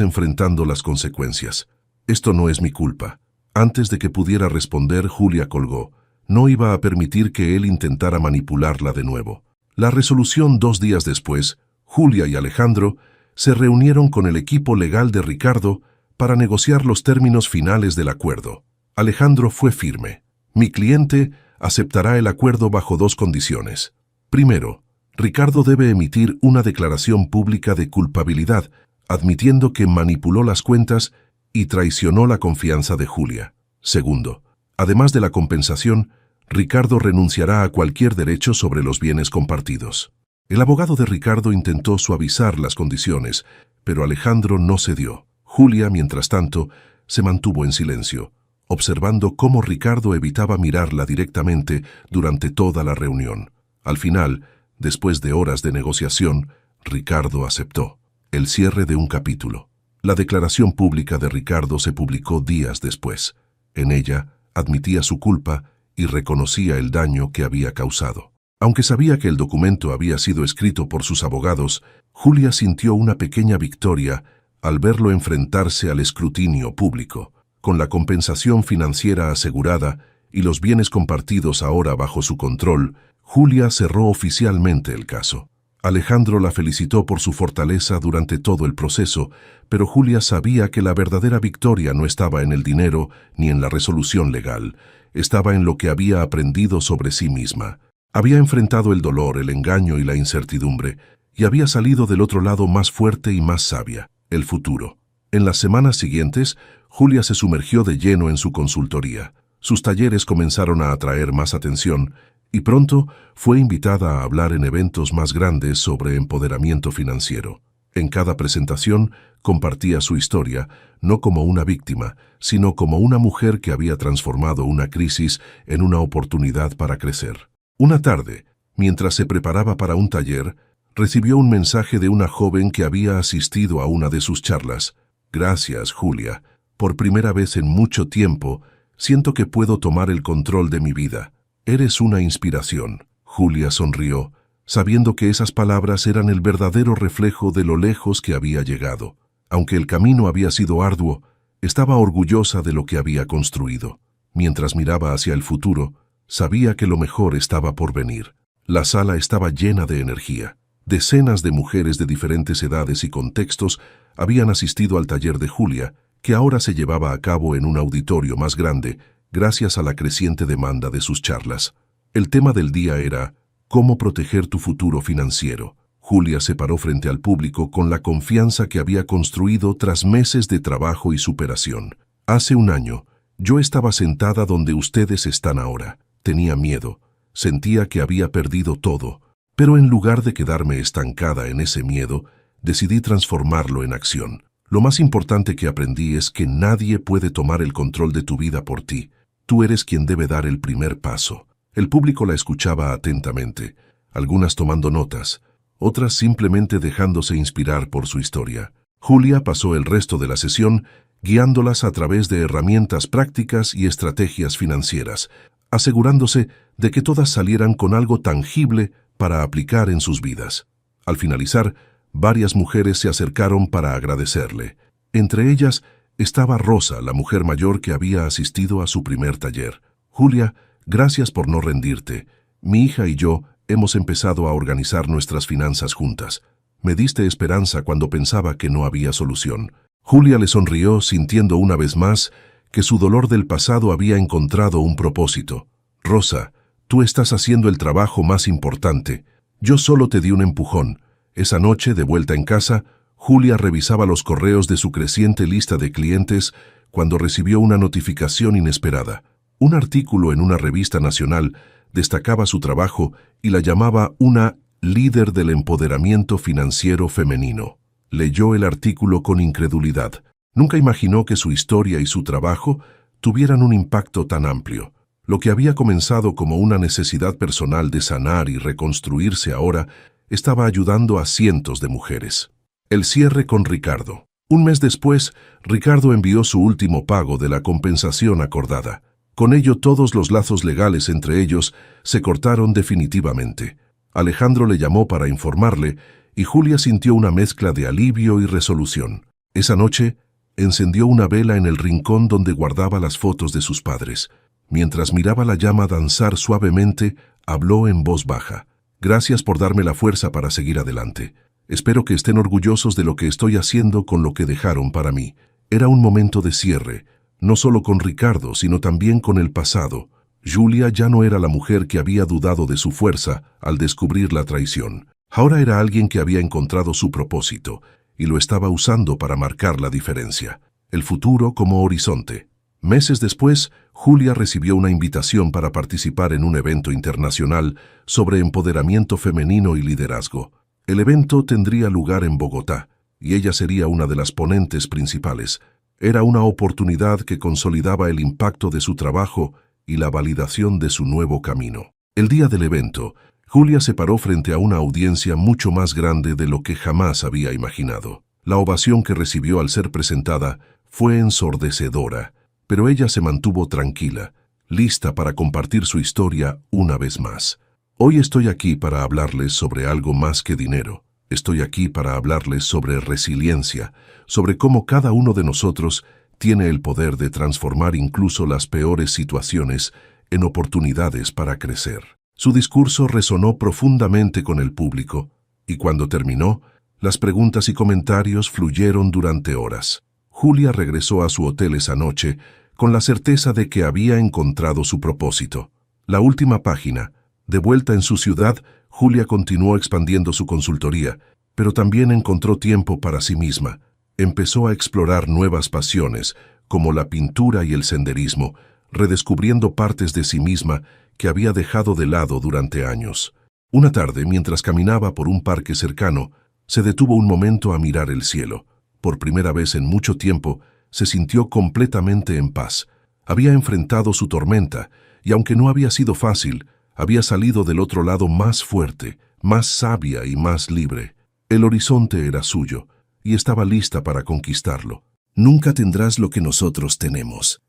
enfrentando las consecuencias. Esto no es mi culpa. Antes de que pudiera responder, Julia colgó. No iba a permitir que él intentara manipularla de nuevo. La resolución 2 días después, Julia y Alejandro se reunieron con el equipo legal de Ricardo para negociar los términos finales del acuerdo. Alejandro fue firme. Mi cliente aceptará el acuerdo bajo 2 condiciones. Primero, Ricardo debe emitir una declaración pública de culpabilidad, admitiendo que manipuló las cuentas y traicionó la confianza de Julia. Segundo, además de la compensación, Ricardo renunciará a cualquier derecho sobre los bienes compartidos. El abogado de Ricardo intentó suavizar las condiciones, pero Alejandro no cedió. Julia, mientras tanto, se mantuvo en silencio, observando cómo Ricardo evitaba mirarla directamente durante toda la reunión. Al final, después de horas de negociación, Ricardo aceptó el cierre de un capítulo. La declaración pública de Ricardo se publicó días después. En ella, admitía su culpa y reconocía el daño que había causado. Aunque sabía que el documento había sido escrito por sus abogados, Julia sintió una pequeña victoria al verlo enfrentarse al escrutinio público. Con la compensación financiera asegurada y los bienes compartidos ahora bajo su control, Julia cerró oficialmente el caso. Alejandro la felicitó por su fortaleza durante todo el proceso, pero Julia sabía que la verdadera victoria no estaba en el dinero ni en la resolución legal, estaba en lo que había aprendido sobre sí misma. Había enfrentado el dolor, el engaño y la incertidumbre, y había salido del otro lado más fuerte y más sabia, el futuro. En las semanas siguientes, Julia se sumergió de lleno en su consultoría. Sus talleres comenzaron a atraer más atención, y pronto fue invitada a hablar en eventos más grandes sobre empoderamiento financiero. En cada presentación compartía su historia, no como una víctima, sino como una mujer que había transformado una crisis en una oportunidad para crecer. Una tarde, mientras se preparaba para un taller, recibió un mensaje de una joven que había asistido a una de sus charlas. Gracias, Julia. Por primera vez en mucho tiempo, siento que puedo tomar el control de mi vida. Eres una inspiración. Julia sonrió, sabiendo que esas palabras eran el verdadero reflejo de lo lejos que había llegado. Aunque el camino había sido arduo, estaba orgullosa de lo que había construido. Mientras miraba hacia el futuro, sabía que lo mejor estaba por venir. La sala estaba llena de energía. Decenas de mujeres de diferentes edades y contextos habían asistido al taller de Julia, que ahora se llevaba a cabo en un auditorio más grande, gracias a la creciente demanda de sus charlas. El tema del día era ¿cómo proteger tu futuro financiero? Julia se paró frente al público con la confianza que había construido tras meses de trabajo y superación. Hace un año, yo estaba sentada donde ustedes están ahora. Tenía miedo, sentía que había perdido todo, pero en lugar de quedarme estancada en ese miedo, decidí transformarlo en acción. Lo más importante que aprendí es que nadie puede tomar el control de tu vida por ti. Tú eres quien debe dar el primer paso. El público la escuchaba atentamente, algunas tomando notas, otras simplemente dejándose inspirar por su historia. Julia pasó el resto de la sesión guiándolas a través de herramientas prácticas y estrategias financieras, asegurándose de que todas salieran con algo tangible para aplicar en sus vidas. Al finalizar, varias mujeres se acercaron para agradecerle. Entre ellas estaba Rosa, la mujer mayor que había asistido a su primer taller. Julia, gracias por no rendirte. Mi hija y yo hemos empezado a organizar nuestras finanzas juntas. Me diste esperanza cuando pensaba que no había solución. Julia le sonrió, sintiendo una vez más que su dolor del pasado había encontrado un propósito. Rosa, tú estás haciendo el trabajo más importante. Yo solo te di un empujón. Esa noche, de vuelta en casa, Julia revisaba los correos de su creciente lista de clientes cuando recibió una notificación inesperada. Un artículo en una revista nacional destacaba su trabajo y la llamaba una líder del empoderamiento financiero femenino. Leyó el artículo con incredulidad. Nunca imaginó que su historia y su trabajo tuvieran un impacto tan amplio. Lo que había comenzado como una necesidad personal de sanar y reconstruirse ahora estaba ayudando a cientos de mujeres. El cierre con Ricardo. Un mes después, Ricardo envió su último pago de la compensación acordada. Con ello, todos los lazos legales entre ellos se cortaron definitivamente. Alejandro le llamó para informarle y Julia sintió una mezcla de alivio y resolución. Esa noche, encendió una vela en el rincón donde guardaba las fotos de sus padres. Mientras miraba la llama danzar suavemente, habló en voz baja. Gracias por darme la fuerza para seguir adelante. Espero que estén orgullosos de lo que estoy haciendo con lo que dejaron para mí. Era un momento de cierre, no solo con Ricardo, sino también con el pasado. Julia ya no era la mujer que había dudado de su fuerza al descubrir la traición. Ahora era alguien que había encontrado su propósito y lo estaba usando para marcar la diferencia. El futuro como horizonte. Meses después, Julia recibió una invitación para participar en un evento internacional sobre empoderamiento femenino y liderazgo. El evento tendría lugar en Bogotá, y ella sería una de las ponentes principales. Era una oportunidad que consolidaba el impacto de su trabajo y la validación de su nuevo camino. El día del evento, Julia se paró frente a una audiencia mucho más grande de lo que jamás había imaginado. La ovación que recibió al ser presentada fue ensordecedora, pero ella se mantuvo tranquila, lista para compartir su historia una vez más. Hoy estoy aquí para hablarles sobre algo más que dinero. Estoy aquí para hablarles sobre resiliencia, sobre cómo cada uno de nosotros tiene el poder de transformar incluso las peores situaciones en oportunidades para crecer. Su discurso resonó profundamente con el público, y cuando terminó, las preguntas y comentarios fluyeron durante horas. Julia regresó a su hotel esa noche con la certeza de que había encontrado su propósito. La última página. De vuelta en su ciudad, Julia continuó expandiendo su consultoría, pero también encontró tiempo para sí misma. Empezó a explorar nuevas pasiones, como la pintura y el senderismo, redescubriendo partes de sí misma que había dejado de lado durante años. Una tarde, mientras caminaba por un parque cercano, se detuvo un momento a mirar el cielo. Por primera vez en mucho tiempo, se sintió completamente en paz. Había enfrentado su tormenta, y aunque no había sido fácil, había salido del otro lado más fuerte, más sabia y más libre. El horizonte era suyo, y estaba lista para conquistarlo. Nunca tendrás lo que nosotros tenemos.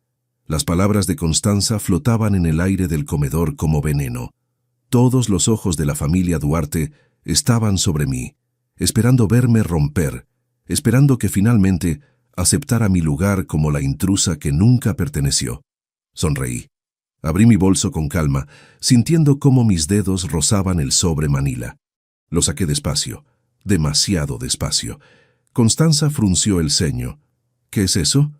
Las palabras de Constanza flotaban en el aire del comedor como veneno. Todos los ojos de la familia Duarte estaban sobre mí, esperando verme romper, esperando que finalmente aceptara mi lugar como la intrusa que nunca perteneció. Sonreí. Abrí mi bolso con calma, sintiendo cómo mis dedos rozaban el sobre Manila. Lo saqué despacio, demasiado despacio. Constanza frunció el ceño. ¿Qué es eso?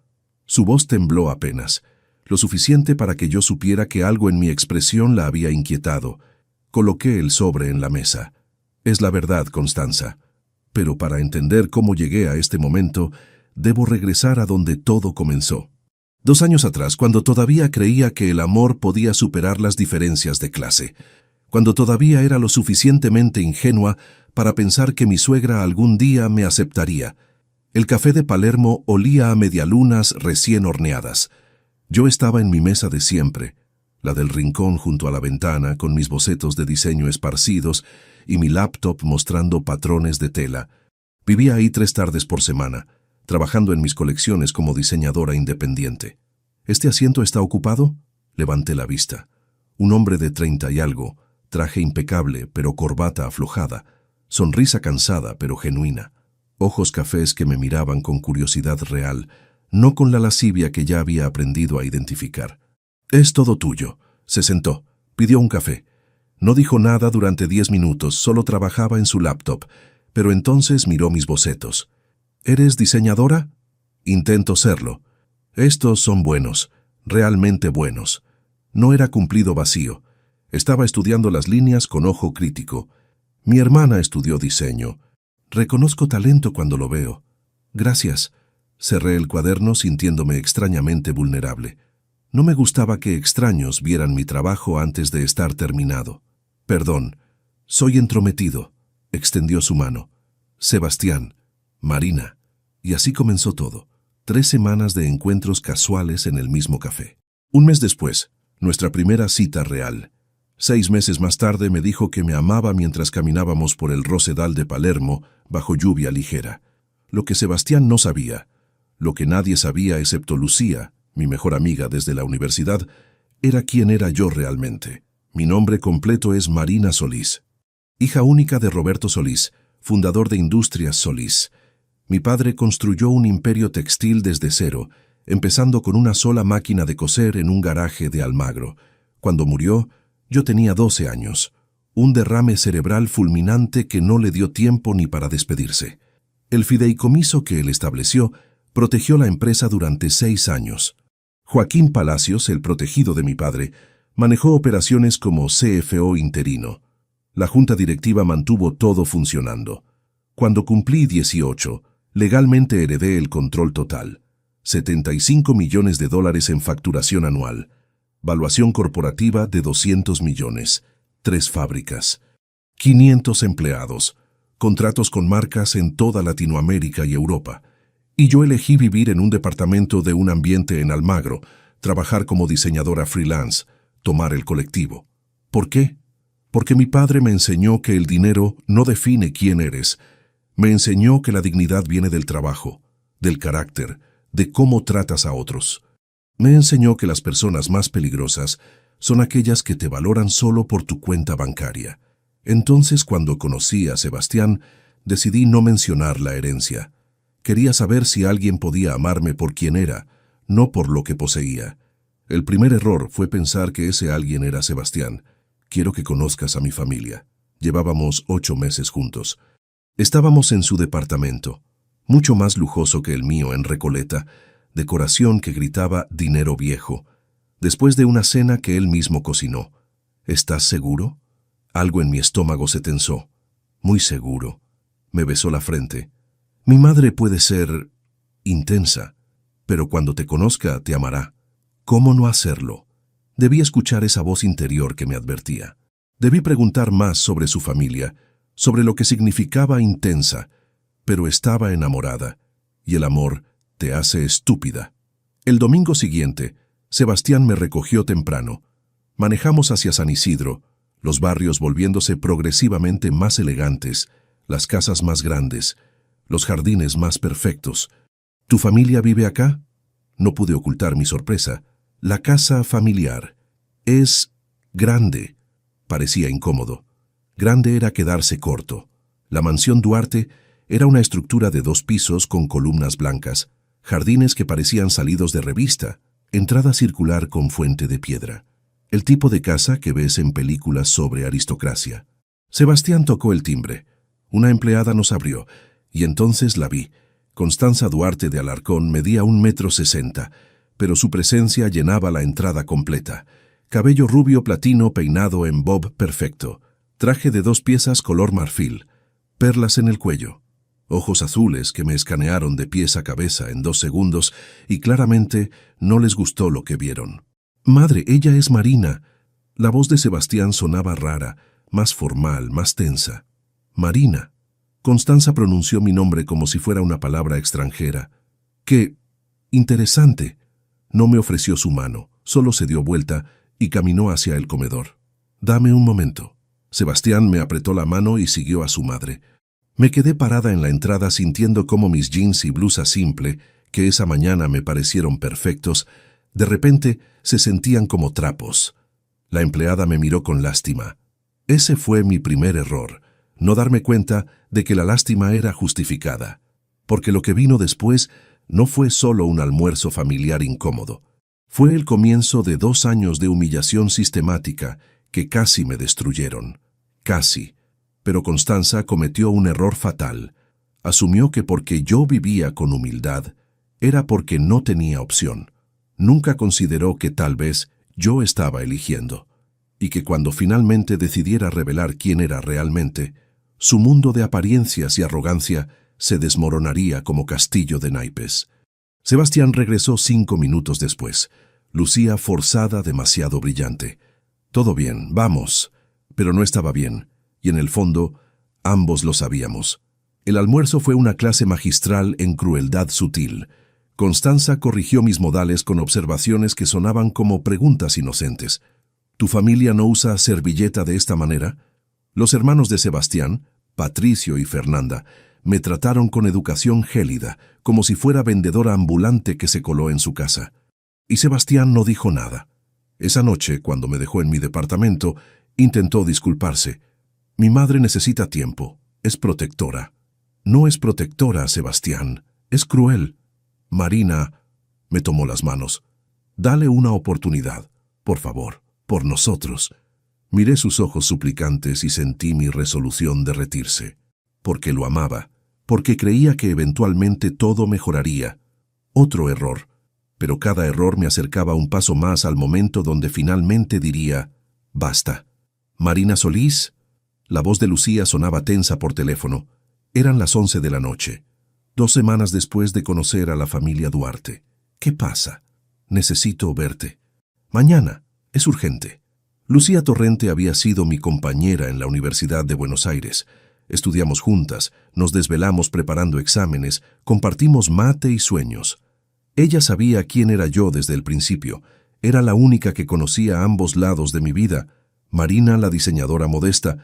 Su voz tembló apenas, lo suficiente para que yo supiera que algo en mi expresión la había inquietado. Coloqué el sobre en la mesa. Es la verdad, Constanza. Pero para entender cómo llegué a este momento, debo regresar a donde todo comenzó. 2 años atrás, cuando todavía creía que el amor podía superar las diferencias de clase, cuando todavía era lo suficientemente ingenua para pensar que mi suegra algún día me aceptaría. El café de Palermo olía a medialunas recién horneadas. Yo estaba en mi mesa de siempre, la del rincón junto a la ventana, con mis bocetos de diseño esparcidos y mi laptop mostrando patrones de tela. Vivía ahí 3 tardes por semana, trabajando en mis colecciones como diseñadora independiente. ¿Este asiento está ocupado? Levanté la vista. Un hombre de 30 y algo, traje impecable pero corbata aflojada, sonrisa cansada pero genuina, ojos cafés que me miraban con curiosidad real, no con la lascivia que ya había aprendido a identificar. «Es todo tuyo». Se sentó, pidió un café. No dijo nada durante 10 minutos, solo trabajaba en su laptop, pero entonces miró mis bocetos. «¿Eres diseñadora?» «Intento serlo. Estos son buenos, realmente buenos». No era cumplido vacío. Estaba estudiando las líneas con ojo crítico. Mi hermana estudió diseño. Reconozco talento cuando lo veo. «Gracias». Cerré el cuaderno sintiéndome extrañamente vulnerable. No me gustaba que extraños vieran mi trabajo antes de estar terminado. «Perdón, soy entrometido». Extendió su mano. «Sebastián, Marina». Y así comenzó todo. 3 semanas de encuentros casuales en el mismo café. 1 mes después, nuestra primera cita real. 6 meses más tarde me dijo que me amaba mientras caminábamos por el Rosedal de Palermo bajo lluvia ligera. Lo que Sebastián no sabía, lo que nadie sabía excepto Lucía, mi mejor amiga desde la universidad, era quién era yo realmente. Mi nombre completo es Marina Solís. hija única de Roberto Solís, fundador de Industrias Solís. Mi padre construyó un imperio textil desde cero, empezando con una sola máquina de coser en un garaje de Almagro. Cuando murió, yo tenía 12 años. Un derrame cerebral fulminante que no le dio tiempo ni para despedirse. El fideicomiso que él estableció protegió la empresa durante 6 años. Joaquín Palacios, el protegido de mi padre, manejó operaciones como CFO interino. La junta directiva mantuvo todo funcionando. Cuando cumplí 18, legalmente heredé el control total. 75 millones de dólares en facturación anual. Valuación corporativa de 200 millones. 3 fábricas. 500 empleados. Contratos con marcas en toda Latinoamérica y Europa. Y yo elegí vivir en un departamento de un ambiente en Almagro, trabajar como diseñadora freelance, tomar el colectivo. ¿Por qué? Porque mi padre me enseñó que el dinero no define quién eres. Me enseñó que la dignidad viene del trabajo, del carácter, de cómo tratas a otros. Me enseñó que las personas más peligrosas son aquellas que te valoran solo por tu cuenta bancaria. Entonces, cuando conocí a Sebastián, decidí no mencionar la herencia. Quería saber si alguien podía amarme por quien era, no por lo que poseía. El primer error fue pensar que ese alguien era Sebastián. Quiero que conozcas a mi familia. Llevábamos 8 meses juntos. Estábamos en su departamento, mucho más lujoso que el mío en Recoleta, decoración que gritaba dinero viejo, después de una cena que él mismo cocinó. ¿Estás seguro? Algo en mi estómago se tensó. Muy seguro. Me besó la frente. Mi madre puede ser intensa, pero cuando te conozca te amará. ¿Cómo no hacerlo? Debí escuchar esa voz interior que me advertía. Debí preguntar más sobre su familia, sobre lo que significaba intensa, pero estaba enamorada, y el amor te hace estúpida. El domingo siguiente, Sebastián me recogió temprano. Manejamos hacia San Isidro, los barrios volviéndose progresivamente más elegantes, las casas más grandes, los jardines más perfectos. ¿Tu familia vive acá? No pude ocultar mi sorpresa. La casa familiar es grande. Parecía incómodo. Grande era quedarse corto. La mansión Duarte era una estructura de 2 pisos con columnas blancas, jardines que parecían salidos de revista, entrada circular con fuente de piedra. El tipo de casa que ves en películas sobre aristocracia. Sebastián tocó el timbre. Una empleada nos abrió, y entonces la vi. Constanza Duarte de Alarcón medía 1,60 m, pero su presencia llenaba la entrada completa. Cabello rubio platino peinado en bob perfecto. Traje de 2 piezas color marfil. Perlas en el cuello. Ojos azules que me escanearon de pies a cabeza en 2 segundos y claramente no les gustó lo que vieron. «Madre, ella es Marina». La voz de Sebastián sonaba rara, más formal, más tensa. «Marina». Constanza pronunció mi nombre como si fuera una palabra extranjera. «¡Qué interesante!». No me ofreció su mano, solo se dio vuelta y caminó hacia el comedor. «Dame un momento». Sebastián me apretó la mano y siguió a su madre. Me quedé parada en la entrada sintiendo cómo mis jeans y blusa simple, que esa mañana me parecieron perfectos, de repente se sentían como trapos. La empleada me miró con lástima. Ese fue mi primer error, no darme cuenta de que la lástima era justificada, porque lo que vino después no fue solo un almuerzo familiar incómodo. Fue el comienzo de 2 años de humillación sistemática que casi me destruyeron. Casi. Pero Constanza cometió un error fatal. Asumió que porque yo vivía con humildad, era porque no tenía opción. Nunca consideró que tal vez yo estaba eligiendo, y que cuando finalmente decidiera revelar quién era realmente, su mundo de apariencias y arrogancia se desmoronaría como castillo de naipes. Sebastián regresó 5 minutos después. Lucía forzada, demasiado brillante. Todo bien, vamos. Pero no estaba bien, y en el fondo, ambos lo sabíamos. El almuerzo fue una clase magistral en crueldad sutil. Constanza corrigió mis modales con observaciones que sonaban como preguntas inocentes. ¿Tu familia no usa servilleta de esta manera? Los hermanos de Sebastián, Patricio y Fernanda, me trataron con educación gélida, como si fuera vendedora ambulante que se coló en su casa. Y Sebastián no dijo nada. Esa noche, cuando me dejó en mi departamento, intentó disculparse. Mi madre necesita tiempo. Es protectora. No es protectora, Sebastián. Es cruel. Marina me tomó las manos. Dale una oportunidad, por favor, por nosotros. Miré sus ojos suplicantes y sentí mi resolución derretirse. Porque lo amaba, porque creía que eventualmente todo mejoraría. Otro error, pero cada error me acercaba un paso más al momento donde finalmente diría, basta. Marina Solís. La voz de Lucía sonaba tensa por teléfono. Eran las 11 de la noche, 2 semanas después de conocer a la familia Duarte. ¿Qué pasa? Necesito verte. Mañana. Es urgente. Lucía Torrente había sido mi compañera en la Universidad de Buenos Aires. Estudiamos juntas, nos desvelamos preparando exámenes, compartimos mate y sueños. Ella sabía quién era yo desde el principio. Era la única que conocía ambos lados de mi vida. Marina, la diseñadora modesta,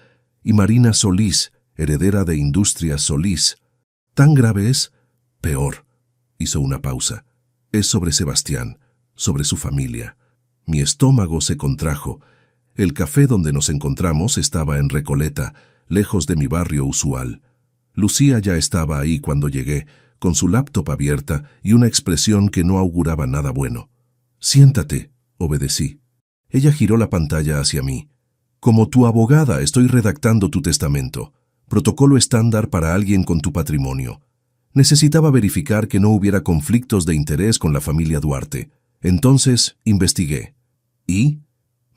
y Marina Solís, heredera de Industrias Solís. ¿Tan grave es? Peor. Hizo una pausa. Es sobre Sebastián, sobre su familia. Mi estómago se contrajo. El café donde nos encontramos estaba en Recoleta, lejos de mi barrio usual. Lucía ya estaba ahí cuando llegué, con su laptop abierta y una expresión que no auguraba nada bueno. Siéntate, obedecí. Ella giró la pantalla hacia mí. Como tu abogada estoy redactando tu testamento. Protocolo estándar para alguien con tu patrimonio. Necesitaba verificar que no hubiera conflictos de interés con la familia Duarte. Entonces investigué. ¿Y?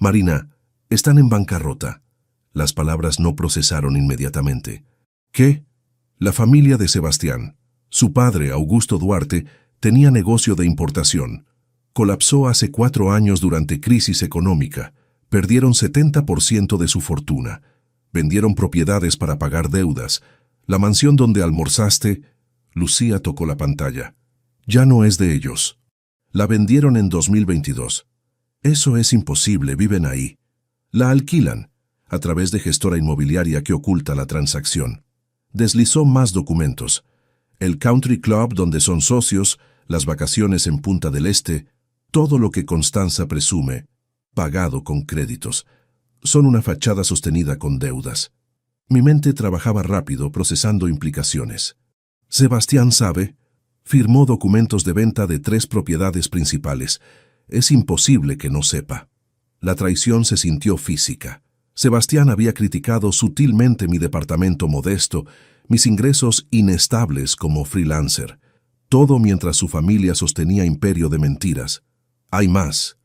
Marina, están en bancarrota. Las palabras no procesaron inmediatamente. ¿Qué? La familia de Sebastián, su padre, Augusto Duarte, tenía negocio de importación. Colapsó hace 4 años durante crisis económica. Perdieron 70% de su fortuna. Vendieron propiedades para pagar deudas. La mansión donde almorzaste... Lucía tocó la pantalla. Ya no es de ellos. La vendieron en 2022. Eso es imposible, viven ahí. La alquilan, a través de gestora inmobiliaria que oculta la transacción. Deslizó más documentos. El country club donde son socios, las vacaciones en Punta del Este, todo lo que Constanza presume, pagado con créditos. Son una fachada sostenida con deudas. Mi mente trabajaba rápido procesando implicaciones. Sebastián sabe, firmó documentos de venta de 3 propiedades principales. Es imposible que no sepa. La traición se sintió física. Sebastián había criticado sutilmente mi departamento modesto, mis ingresos inestables como freelancer. Todo mientras su familia sostenía imperio de mentiras. Hay más.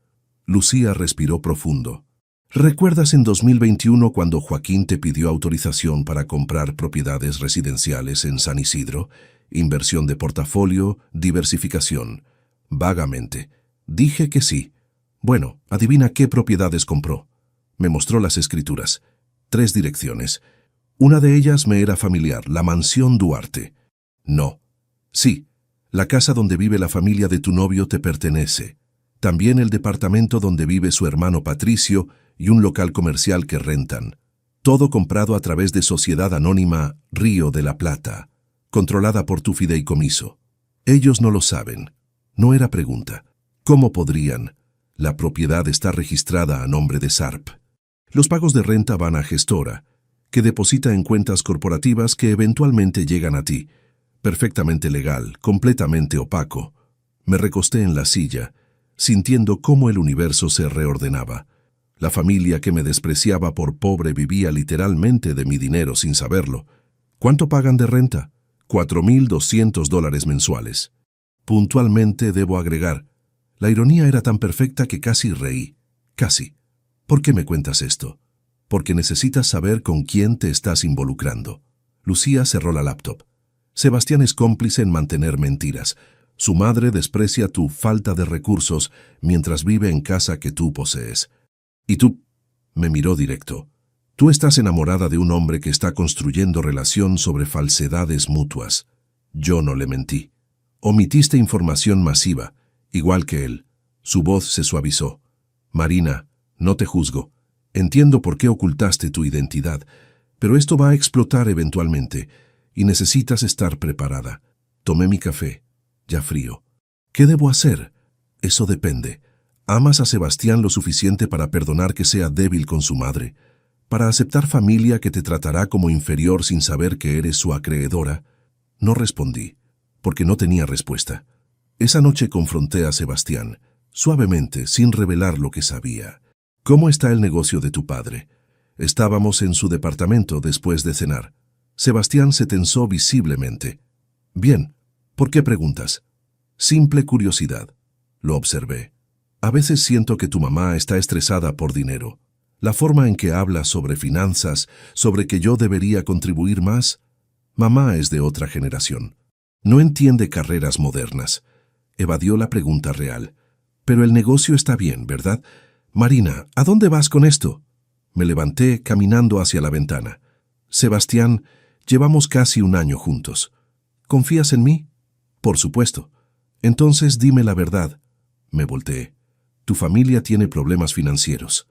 Lucía respiró profundo. ¿Recuerdas en 2021 cuando Joaquín te pidió autorización para comprar propiedades residenciales en San Isidro? Inversión de portafolio, diversificación. Vagamente. Dije que sí. Bueno, adivina qué propiedades compró. Me mostró las escrituras. 3 direcciones. Una de ellas me era familiar, la mansión Duarte. No. Sí, la casa donde vive la familia de tu novio te pertenece. También el departamento donde vive su hermano Patricio y un local comercial que rentan. Todo comprado a través de Sociedad Anónima Río de la Plata, controlada por tu fideicomiso. Ellos no lo saben. No era pregunta. ¿Cómo podrían? La propiedad está registrada a nombre de SARP. Los pagos de renta van a gestora, que deposita en cuentas corporativas que eventualmente llegan a ti. Perfectamente legal, completamente opaco. Me recosté en la silla, sintiendo cómo el universo se reordenaba. La familia que me despreciaba por pobre vivía literalmente de mi dinero sin saberlo. ¿Cuánto pagan de renta? $4,200 mensuales. Puntualmente debo agregar. La ironía era tan perfecta que casi reí. Casi. ¿Por qué me cuentas esto? Porque necesitas saber con quién te estás involucrando. Lucía cerró la laptop. Sebastián es cómplice en mantener mentiras. Su madre desprecia tu falta de recursos mientras vive en casa que tú posees. ¿Y tú? Me miró directo. Tú estás enamorada de un hombre que está construyendo relación sobre falsedades mutuas. Yo no le mentí. Omitiste información masiva, igual que él. Su voz se suavizó. Marina, no te juzgo. Entiendo por qué ocultaste tu identidad, pero esto va a explotar eventualmente y necesitas estar preparada. Tomé mi café, ya frío. ¿Qué debo hacer? Eso depende. ¿Amas a Sebastián lo suficiente para perdonar que sea débil con su madre? para aceptar familia que te tratará como inferior sin saber que eres su acreedora. No respondí, porque no tenía respuesta. Esa noche confronté a Sebastián, suavemente, sin revelar lo que sabía. ¿Cómo está el negocio de tu padre? Estábamos en su departamento después de cenar. Sebastián se tensó visiblemente. Bien, ¿por qué preguntas? Simple curiosidad. Lo observé. A veces siento que tu mamá está estresada por dinero. La forma en que habla sobre finanzas, sobre que yo debería contribuir más. Mamá es de otra generación. No entiende carreras modernas. Evadió la pregunta real. Pero el negocio está bien, ¿verdad? Marina, ¿a dónde vas con esto? Me levanté caminando hacia la ventana. Sebastián, llevamos casi un año juntos. ¿Confías en mí? Por supuesto. Entonces dime la verdad. Me volteé. Tu familia tiene problemas financieros.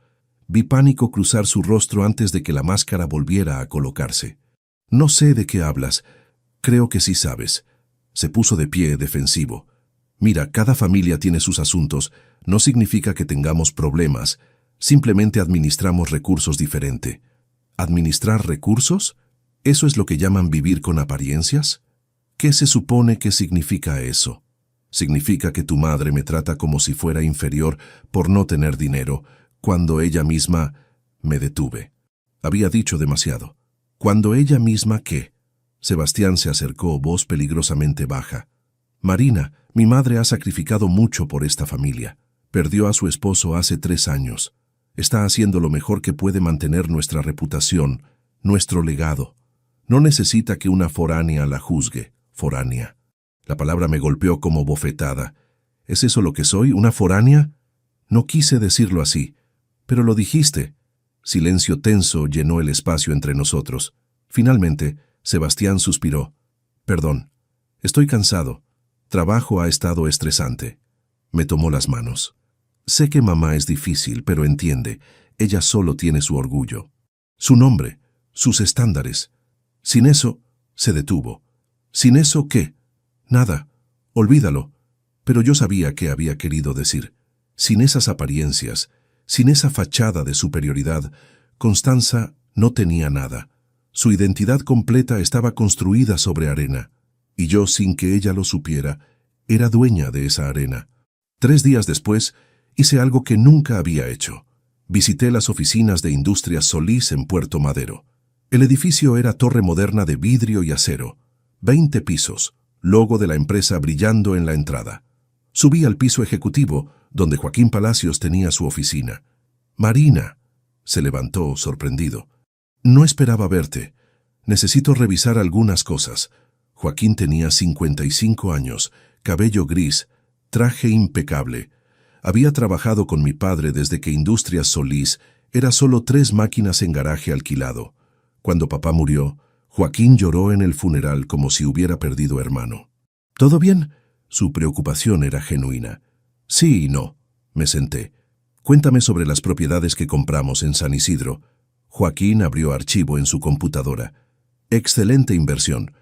Vi pánico cruzar su rostro antes de que la máscara volviera a colocarse. No sé de qué hablas. Creo que sí sabes. Se puso de pie, defensivo. Mira, cada familia tiene sus asuntos. No significa que tengamos problemas. Simplemente administramos recursos diferente. ¿Administrar recursos? ¿Eso es lo que llaman vivir con apariencias? ¿Qué se supone que significa eso? Significa que tu madre me trata como si fuera inferior por no tener dinero, cuando ella misma... Me detuve. Había dicho demasiado. ¿Cuando ella misma qué? Sebastián se acercó, voz peligrosamente baja. Marina, mi madre ha sacrificado mucho por esta familia. Perdió a su esposo hace 3 años. Está haciendo lo mejor que puede mantener nuestra reputación, nuestro legado. No necesita que una foránea la juzgue, foránea. La palabra me golpeó como bofetada. ¿Es eso lo que soy, una foránea? No quise decirlo así, pero lo dijiste. Silencio tenso llenó el espacio entre nosotros. Finalmente, Sebastián suspiró. Perdón, estoy cansado. Trabajo ha estado estresante. Me tomó las manos. Sé que mamá es difícil, pero entiende, ella solo tiene su orgullo. Su nombre, sus estándares. Sin eso, se detuvo. ¿Sin eso qué? Nada. Olvídalo. Pero yo sabía qué había querido decir. Sin esas apariencias, sin esa fachada de superioridad, Constanza no tenía nada. Su identidad completa estaba construida sobre arena, y yo, sin que ella lo supiera, era dueña de esa arena. 3 días después, hice algo que nunca había hecho. Visité las oficinas de Industrias Solís en Puerto Madero. El edificio era torre moderna de vidrio y acero, 20 pisos, logo de la empresa brillando en la entrada. Subí al piso ejecutivo, donde Joaquín Palacios tenía su oficina. Marina, se levantó, sorprendido. No esperaba verte. Necesito revisar algunas cosas. Joaquín tenía 55 años, cabello gris, traje impecable. Había trabajado con mi padre desde que Industrias Solís era solo 3 máquinas en garaje alquilado. Cuando papá murió, Joaquín lloró en el funeral como si hubiera perdido hermano. ¿Todo bien? Su preocupación era genuina. Sí y no. Me senté. Cuéntame sobre las propiedades que compramos en San Isidro. Joaquín abrió archivo en su computadora. Excelente inversión.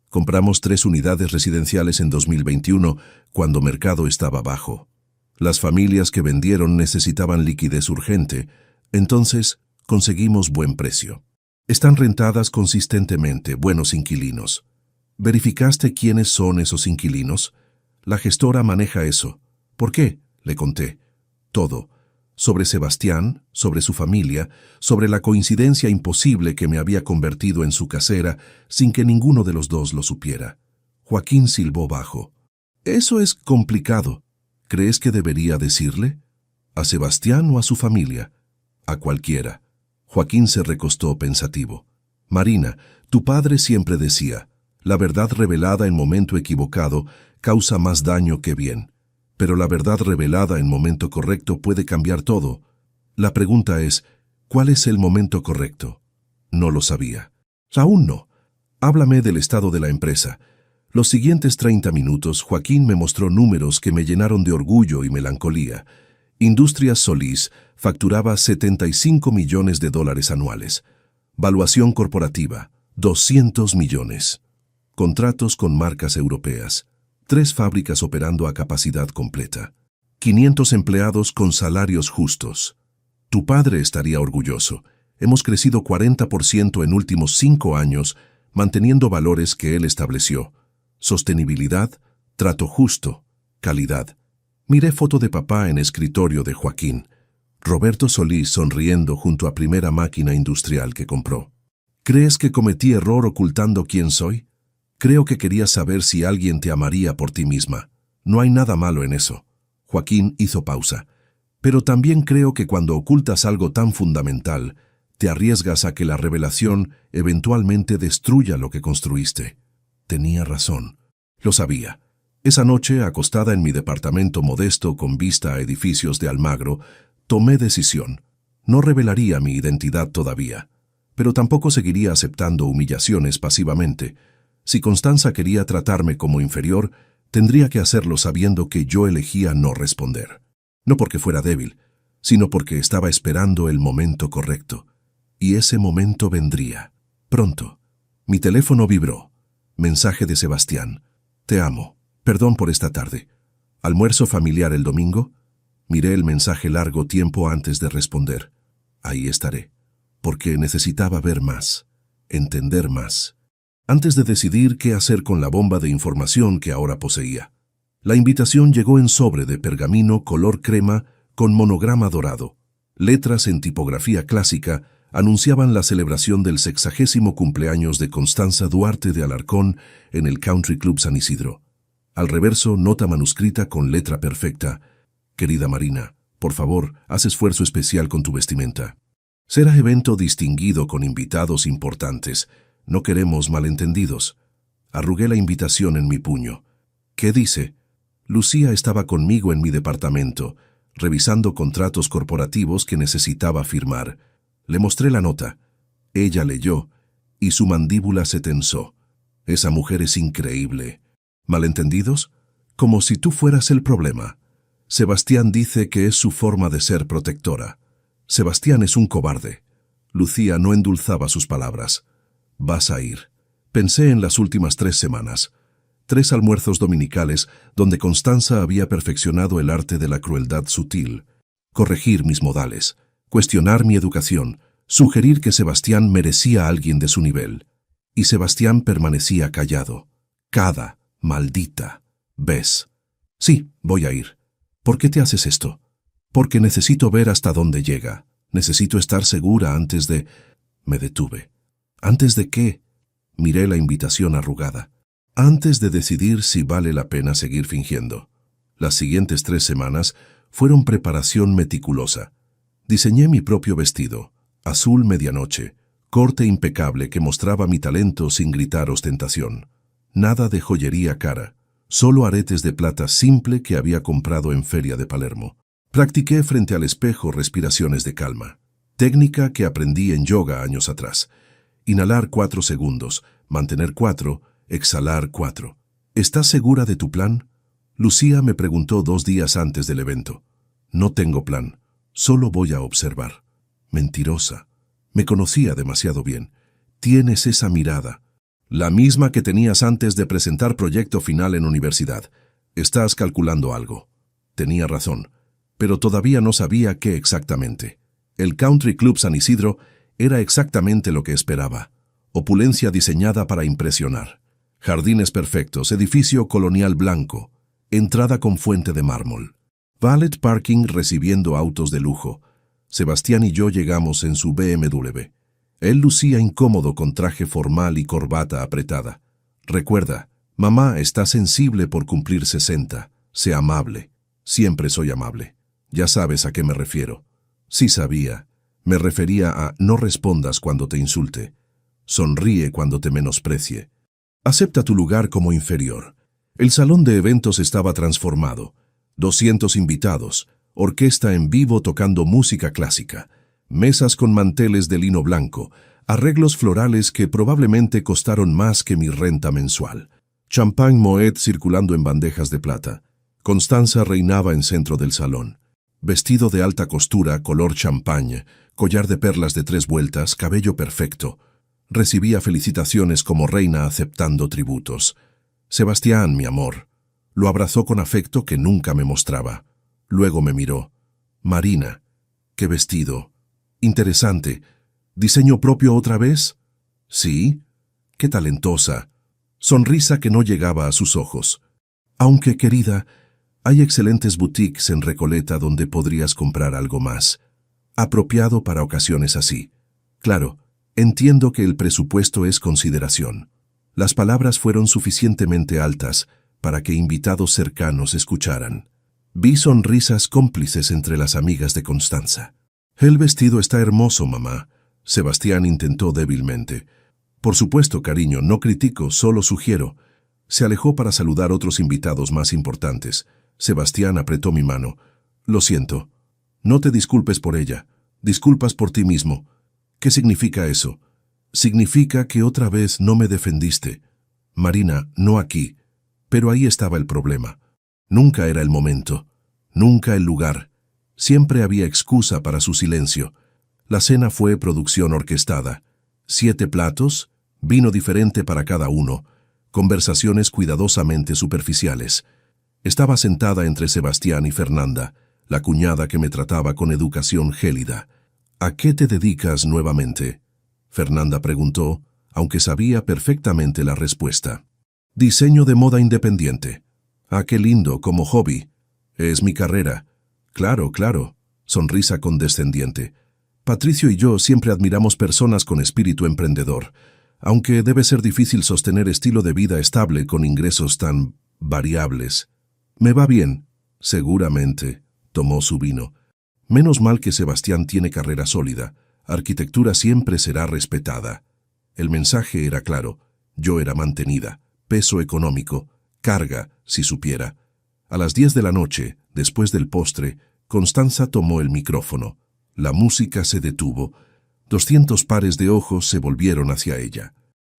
Compramos 3 unidades residenciales en 2021, cuando mercado estaba bajo. Las familias que vendieron necesitaban liquidez urgente, entonces conseguimos buen precio. Están rentadas consistentemente, buenos inquilinos. ¿Verificaste quiénes son esos inquilinos? La gestora maneja eso. ¿Por qué? Le conté. Todo. Sobre Sebastián, sobre su familia, sobre la coincidencia imposible que me había convertido en su casera sin que ninguno de los dos lo supiera. Joaquín silbó bajo. Eso es complicado. ¿Crees que debería decirle? ¿A Sebastián o a su familia? A cualquiera. Joaquín se recostó pensativo. Marina, tu padre siempre decía, la verdad revelada en momento equivocado causa más daño que bien. Pero la verdad revelada en momento correcto puede cambiar todo. La pregunta es, ¿cuál es el momento correcto? No lo sabía. Aún no. Háblame del estado de la empresa. Los siguientes 30 minutos, Joaquín me mostró números que me llenaron de orgullo y melancolía. Industrias Solís facturaba $75 millones anuales. Valuación corporativa, 200 millones. Contratos con marcas europeas. 3 fábricas operando a capacidad completa. 500 empleados con salarios justos. Tu padre estaría orgulloso. Hemos crecido 40% en últimos 5 años, manteniendo valores que él estableció. Sostenibilidad, trato justo, calidad. Miré foto de papá en escritorio de Joaquín. Roberto Solís sonriendo junto a primera máquina industrial que compró. ¿Crees que cometí error ocultando quién soy? Creo que querías saber si alguien te amaría por ti misma. No hay nada malo en eso. Joaquín hizo pausa. Pero también creo que cuando ocultas algo tan fundamental, te arriesgas a que la revelación eventualmente destruya lo que construiste. Tenía razón. Lo sabía. Esa noche, acostada en mi departamento modesto con vista a edificios de Almagro, tomé decisión. No revelaría mi identidad todavía, pero tampoco seguiría aceptando humillaciones pasivamente. Si Constanza quería tratarme como inferior, tendría que hacerlo sabiendo que yo elegía no responder. No porque fuera débil, sino porque estaba esperando el momento correcto. Y ese momento vendría. Pronto. Mi teléfono vibró. Mensaje de Sebastián. Te amo. Perdón por esta tarde. ¿Almuerzo familiar el domingo? Miré el mensaje largo tiempo antes de responder. Ahí estaré. Porque necesitaba ver más. Entender más. Antes de decidir qué hacer con la bomba de información que ahora poseía. La invitación llegó en sobre de pergamino color crema con monograma dorado. Letras en tipografía clásica anunciaban la celebración del 60º cumpleaños de Constanza Duarte de Alarcón en el Country Club San Isidro. Al reverso, nota manuscrita con letra perfecta. Querida Marina, por favor, haz esfuerzo especial con tu vestimenta. Será evento distinguido con invitados importantes. No queremos malentendidos. Arrugué la invitación en mi puño. ¿Qué dice? Lucía estaba conmigo en mi departamento, revisando contratos corporativos que necesitaba firmar. Le mostré la nota. Ella leyó, y su mandíbula se tensó. Esa mujer es increíble. ¿Malentendidos? Como si tú fueras el problema. Sebastián dice que es su forma de ser protectora. Sebastián es un cobarde. Lucía no endulzaba sus palabras. Vas a ir. Pensé en las últimas 3 semanas. 3 almuerzos dominicales donde Constanza había perfeccionado el arte de la crueldad sutil. Corregir mis modales. Cuestionar mi educación. Sugerir que Sebastián merecía a alguien de su nivel. Y Sebastián permanecía callado. Cada maldita vez. Sí, voy a ir. ¿Por qué te haces esto? Porque necesito ver hasta dónde llega. Necesito estar segura antes de... Me detuve. ¿Antes de qué? Miré la invitación arrugada. Antes de decidir si vale la pena seguir fingiendo. Las siguientes 3 semanas fueron preparación meticulosa. Diseñé mi propio vestido, azul medianoche, corte impecable que mostraba mi talento sin gritar ostentación. Nada de joyería cara, solo aretes de plata simple que había comprado en Feria de Palermo. Practiqué frente al espejo respiraciones de calma, técnica que aprendí en yoga años atrás. Inhalar 4 segundos, mantener 4, exhalar 4. ¿Estás segura de tu plan? Lucía me preguntó 2 días antes del evento. No tengo plan, solo voy a observar. Mentirosa. Me conocía demasiado bien. Tienes esa mirada. La misma que tenías antes de presentar proyecto final en universidad. Estás calculando algo. Tenía razón, pero todavía no sabía qué exactamente. El Country Club San Isidro era exactamente lo que esperaba. Opulencia diseñada para impresionar. Jardines perfectos, edificio colonial blanco, entrada con fuente de mármol. Valet parking recibiendo autos de lujo. Sebastián y yo llegamos en su BMW. Él lucía incómodo con traje formal y corbata apretada. Recuerda, mamá está sensible por cumplir 60. Sé amable. Siempre soy amable. Ya sabes a qué me refiero. Sí sabía. Me refería a no respondas cuando te insulte. Sonríe cuando te menosprecie. Acepta tu lugar como inferior. El salón de eventos estaba transformado. 200 invitados, orquesta en vivo tocando música clásica, mesas con manteles de lino blanco, arreglos florales que probablemente costaron más que mi renta mensual. Champagne Moet circulando en bandejas de plata. Constanza reinaba en centro del salón. Vestido de alta costura, color champagne, collar de perlas de 3 vueltas, cabello perfecto. Recibía felicitaciones como reina aceptando tributos. Sebastián, mi amor. Lo abrazó con afecto que nunca me mostraba. Luego me miró. Marina. Qué vestido. Interesante. ¿Diseño propio otra vez? Sí. Qué talentosa. Sonrisa que no llegaba a sus ojos. Aunque, querida, hay excelentes boutiques en Recoleta donde podrías comprar algo más. Apropiado para ocasiones así. Claro, entiendo que el presupuesto es consideración. Las palabras fueron suficientemente altas para que invitados cercanos escucharan. Vi sonrisas cómplices entre las amigas de Constanza. El vestido está hermoso, mamá. Sebastián intentó débilmente. Por supuesto, cariño, no critico, solo sugiero. Se alejó para saludar otros invitados más importantes. Sebastián apretó mi mano. Lo siento. No te disculpes por ella. Disculpas por ti mismo. ¿Qué significa eso? Significa que otra vez no me defendiste. Marina, no aquí. Pero ahí estaba el problema. Nunca era el momento. Nunca el lugar. Siempre había excusa para su silencio. La cena fue producción orquestada. 7 platos, vino diferente para cada uno, conversaciones cuidadosamente superficiales. Estaba sentada entre Sebastián y Fernanda, la cuñada que me trataba con educación gélida. ¿A qué te dedicas nuevamente?, Fernanda preguntó, aunque sabía perfectamente la respuesta. Diseño de moda independiente. Ah, qué lindo, como hobby. Es mi carrera. Claro, claro. Sonrisa condescendiente. Patricio y yo siempre admiramos personas con espíritu emprendedor, aunque debe ser difícil sostener estilo de vida estable con ingresos tan variables. Me va bien. Seguramente. Tomó su vino. Menos mal que Sebastián tiene carrera sólida. Arquitectura siempre será respetada. El mensaje era claro. Yo era mantenida. Peso económico. Carga, si supiera. A las 10 de la noche, después del postre, Constanza tomó el micrófono. La música se detuvo. 200 pares de ojos se volvieron hacia ella.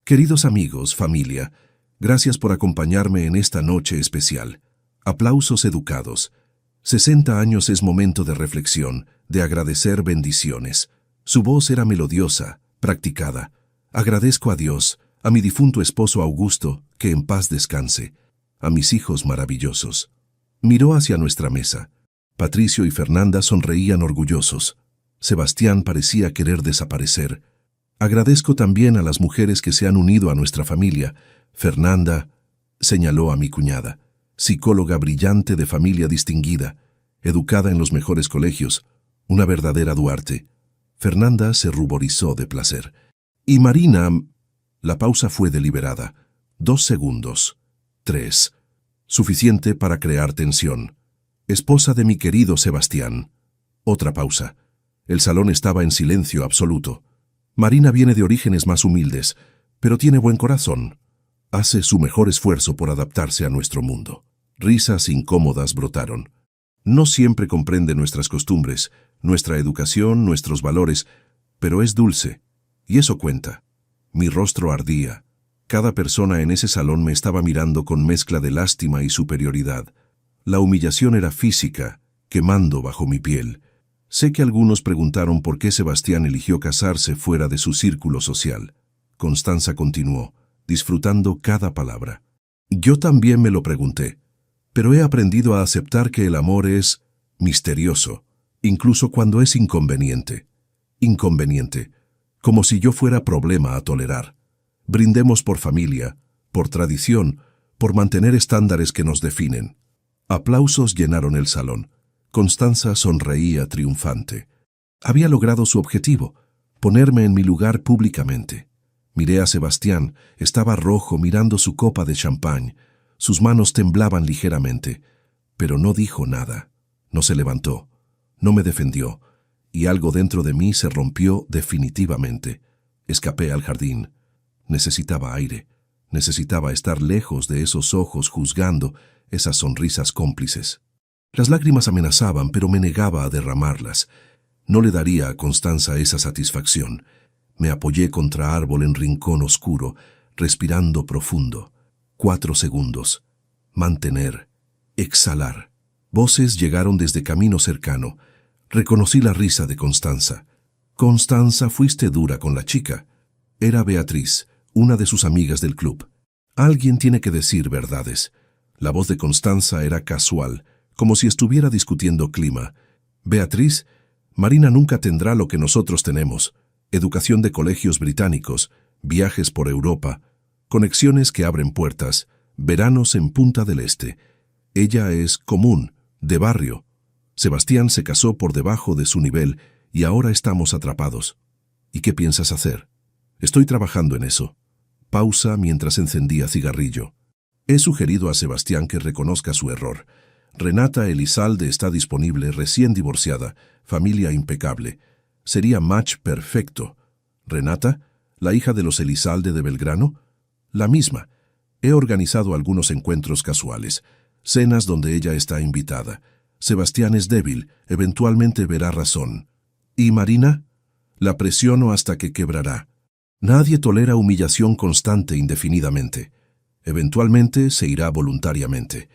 Queridos amigos, familia, gracias por acompañarme en esta noche especial. Aplausos educados. 60 años es momento de reflexión, de agradecer bendiciones. Su voz era melodiosa, practicada. Agradezco a Dios, a mi difunto esposo Augusto, que en paz descanse, a mis hijos maravillosos. Miró hacia nuestra mesa. Patricio y Fernanda sonreían orgullosos. Sebastián parecía querer desaparecer. Agradezco también a las mujeres que se han unido a nuestra familia. Fernanda, señaló a mi cuñada, psicóloga brillante de familia distinguida, educada en los mejores colegios, una verdadera Duarte. Fernanda se ruborizó de placer. Y Marina... La pausa fue deliberada. 2 segundos. 3. Suficiente para crear tensión. Esposa de mi querido Sebastián. Otra pausa. El salón estaba en silencio absoluto. Marina viene de orígenes más humildes, pero tiene buen corazón. Hace su mejor esfuerzo por adaptarse a nuestro mundo. Risas incómodas brotaron. No siempre comprende nuestras costumbres, nuestra educación, nuestros valores, pero es dulce, y eso cuenta. Mi rostro ardía. Cada persona en ese salón me estaba mirando con mezcla de lástima y superioridad. La humillación era física, quemando bajo mi piel. Sé que algunos preguntaron por qué Sebastián eligió casarse fuera de su círculo social. Constanza continuó, disfrutando cada palabra. Yo también me lo pregunté, pero he aprendido a aceptar que el amor es misterioso, incluso cuando es inconveniente. Inconveniente, como si yo fuera problema a tolerar. Brindemos por familia, por tradición, por mantener estándares que nos definen. Aplausos llenaron el salón. Constanza sonreía triunfante. Había logrado su objetivo, ponerme en mi lugar públicamente. Miré a Sebastián, estaba rojo mirando su copa de champán. Sus manos temblaban ligeramente, pero no dijo nada. No se levantó, no me defendió, y algo dentro de mí se rompió definitivamente. Escapé al jardín. Necesitaba aire, necesitaba estar lejos de esos ojos juzgando, esas sonrisas cómplices. Las lágrimas amenazaban, pero me negaba a derramarlas. No le daría a Constanza esa satisfacción. Me apoyé contra árbol en rincón oscuro, respirando profundo. 4 segundos. Mantener. Exhalar. Voces llegaron desde camino cercano. Reconocí la risa de Constanza. Constanza, fuiste dura con la chica. Era Beatriz, una de sus amigas del club. Alguien tiene que decir verdades. La voz de Constanza era casual, como si estuviera discutiendo clima. Beatriz, Marina nunca tendrá lo que nosotros tenemos. educación de colegios británicos, viajes por Europa, conexiones que abren puertas, veranos en Punta del Este. Ella es común, de barrio. Sebastián se casó por debajo de su nivel y ahora estamos atrapados. ¿Y qué piensas hacer? Estoy trabajando en eso. Pausa mientras encendía cigarrillo. He sugerido a Sebastián que reconozca su error. Renata Elizalde está disponible, recién divorciada, familia impecable. Sería match perfecto. ¿Renata? ¿La hija de los Elizalde de Belgrano? La misma. He organizado algunos encuentros casuales, cenas donde ella está invitada. Sebastián es débil, eventualmente verá razón. ¿Y Marina? La presiono hasta que quebrará. Nadie tolera humillación constante indefinidamente. Eventualmente se irá voluntariamente.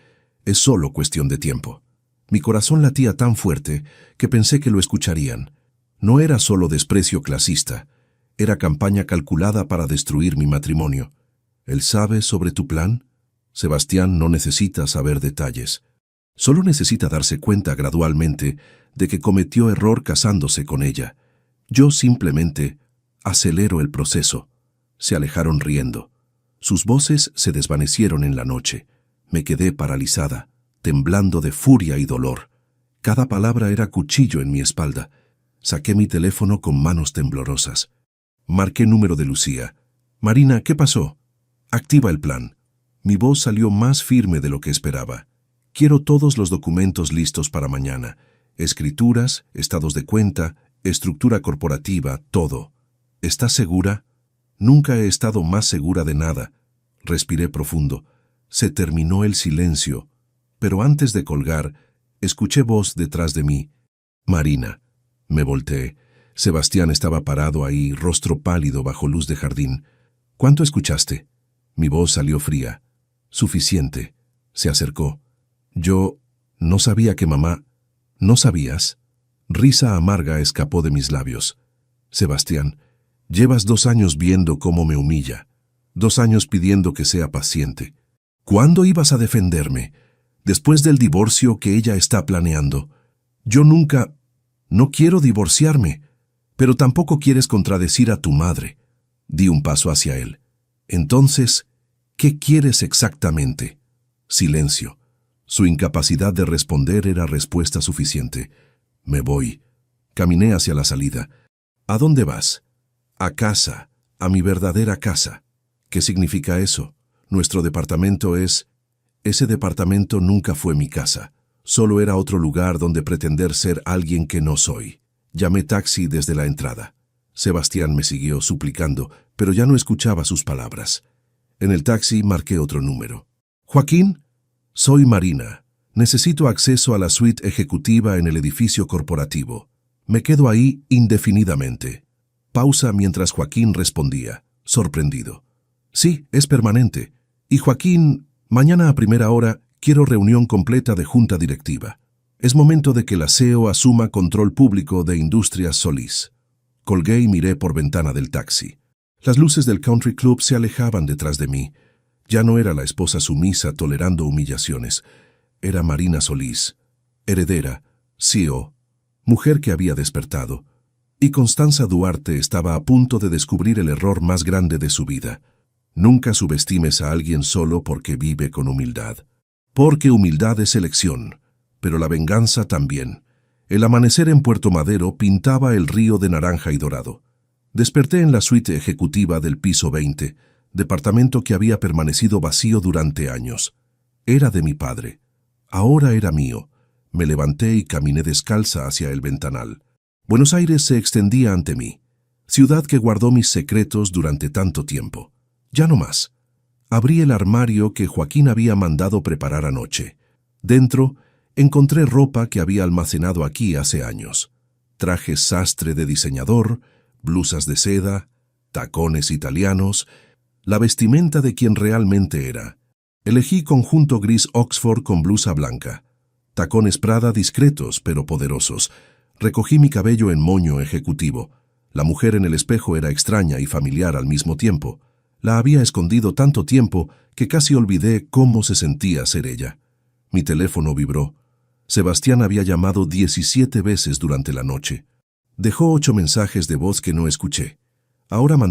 Es solo cuestión de tiempo. Mi corazón latía tan fuerte que pensé que lo escucharían. No era solo desprecio clasista, era campaña calculada para destruir mi matrimonio. ¿Él sabe sobre tu plan? Sebastián no necesita saber detalles. Solo necesita darse cuenta gradualmente de que cometió error casándose con ella. Yo simplemente acelero el proceso. Se alejaron riendo. Sus voces se desvanecieron en la noche. Me quedé paralizada, temblando de furia y dolor. Cada palabra era cuchillo en mi espalda. Saqué mi teléfono con manos temblorosas. Marqué número de Lucía. Marina, ¿qué pasó? Activa el plan. Mi voz salió más firme de lo que esperaba. Quiero todos los documentos listos para mañana. Escrituras, estados de cuenta, estructura corporativa, todo. ¿Estás segura? Nunca he estado más segura de nada. Respiré profundo. Se terminó el silencio, pero antes de colgar, escuché voz detrás de mí. Marina. Me volteé. Sebastián estaba parado ahí, rostro pálido bajo luz de jardín. ¿Cuánto escuchaste? Mi voz salió fría. Suficiente. Se acercó. Yo no sabía que mamá... ¿No sabías? Risa amarga escapó de mis labios. Sebastián, llevas 2 años viendo cómo me humilla. 2 años pidiendo que sea paciente. ¿Cuándo ibas a defenderme? Después del divorcio que ella está planeando. Yo nunca... No quiero divorciarme, pero tampoco quieres contradecir a tu madre. Di un paso hacia él. Entonces, ¿qué quieres exactamente? Silencio. Su incapacidad de responder era respuesta suficiente. Me voy. Caminé hacia la salida. ¿A dónde vas? A casa, a mi verdadera casa. ¿Qué significa eso? Nuestro departamento es... Ese departamento nunca fue mi casa. Solo era otro lugar donde pretender ser alguien que no soy. Llamé taxi desde la entrada. Sebastián me siguió suplicando, pero ya no escuchaba sus palabras. En el taxi marqué otro número. ¿Joaquín? Soy Marina. Necesito acceso a la suite ejecutiva en el edificio corporativo. Me quedo ahí indefinidamente. Pausa mientras Joaquín respondía, sorprendido. Sí, es permanente. Y Joaquín, mañana a primera hora quiero reunión completa de junta directiva. Es momento de que la CEO asuma control público de Industrias Solís. Colgué y miré por ventana del taxi. Las luces del country club se alejaban detrás de mí. Ya no era la esposa sumisa tolerando humillaciones. Era Marina Solís, heredera, CEO, mujer que había despertado. Y Constanza Duarte estaba a punto de descubrir el error más grande de su vida. Nunca subestimes a alguien solo porque vive con humildad. Porque humildad es elección, pero la venganza también. El amanecer en Puerto Madero pintaba el río de naranja y dorado. Desperté en la suite ejecutiva del piso 20, departamento que había permanecido vacío durante años. Era de mi padre. Ahora era mío. Me levanté y caminé descalza hacia el ventanal. Buenos Aires se extendía ante mí, ciudad que guardó mis secretos durante tanto tiempo. Ya no más. Abrí el armario que Joaquín había mandado preparar anoche. Dentro, encontré ropa que había almacenado aquí hace años. Trajes sastre de diseñador, blusas de seda, tacones italianos, la vestimenta de quien realmente era. Elegí conjunto gris Oxford con blusa blanca. Tacones Prada discretos pero poderosos. Recogí mi cabello en moño ejecutivo. La mujer en el espejo era extraña y familiar al mismo tiempo. La había escondido tanto tiempo que casi olvidé cómo se sentía ser ella. Mi teléfono vibró. Sebastián había llamado 17 veces durante la noche. Dejó 8 mensajes de voz que no escuché. Ahora mandaba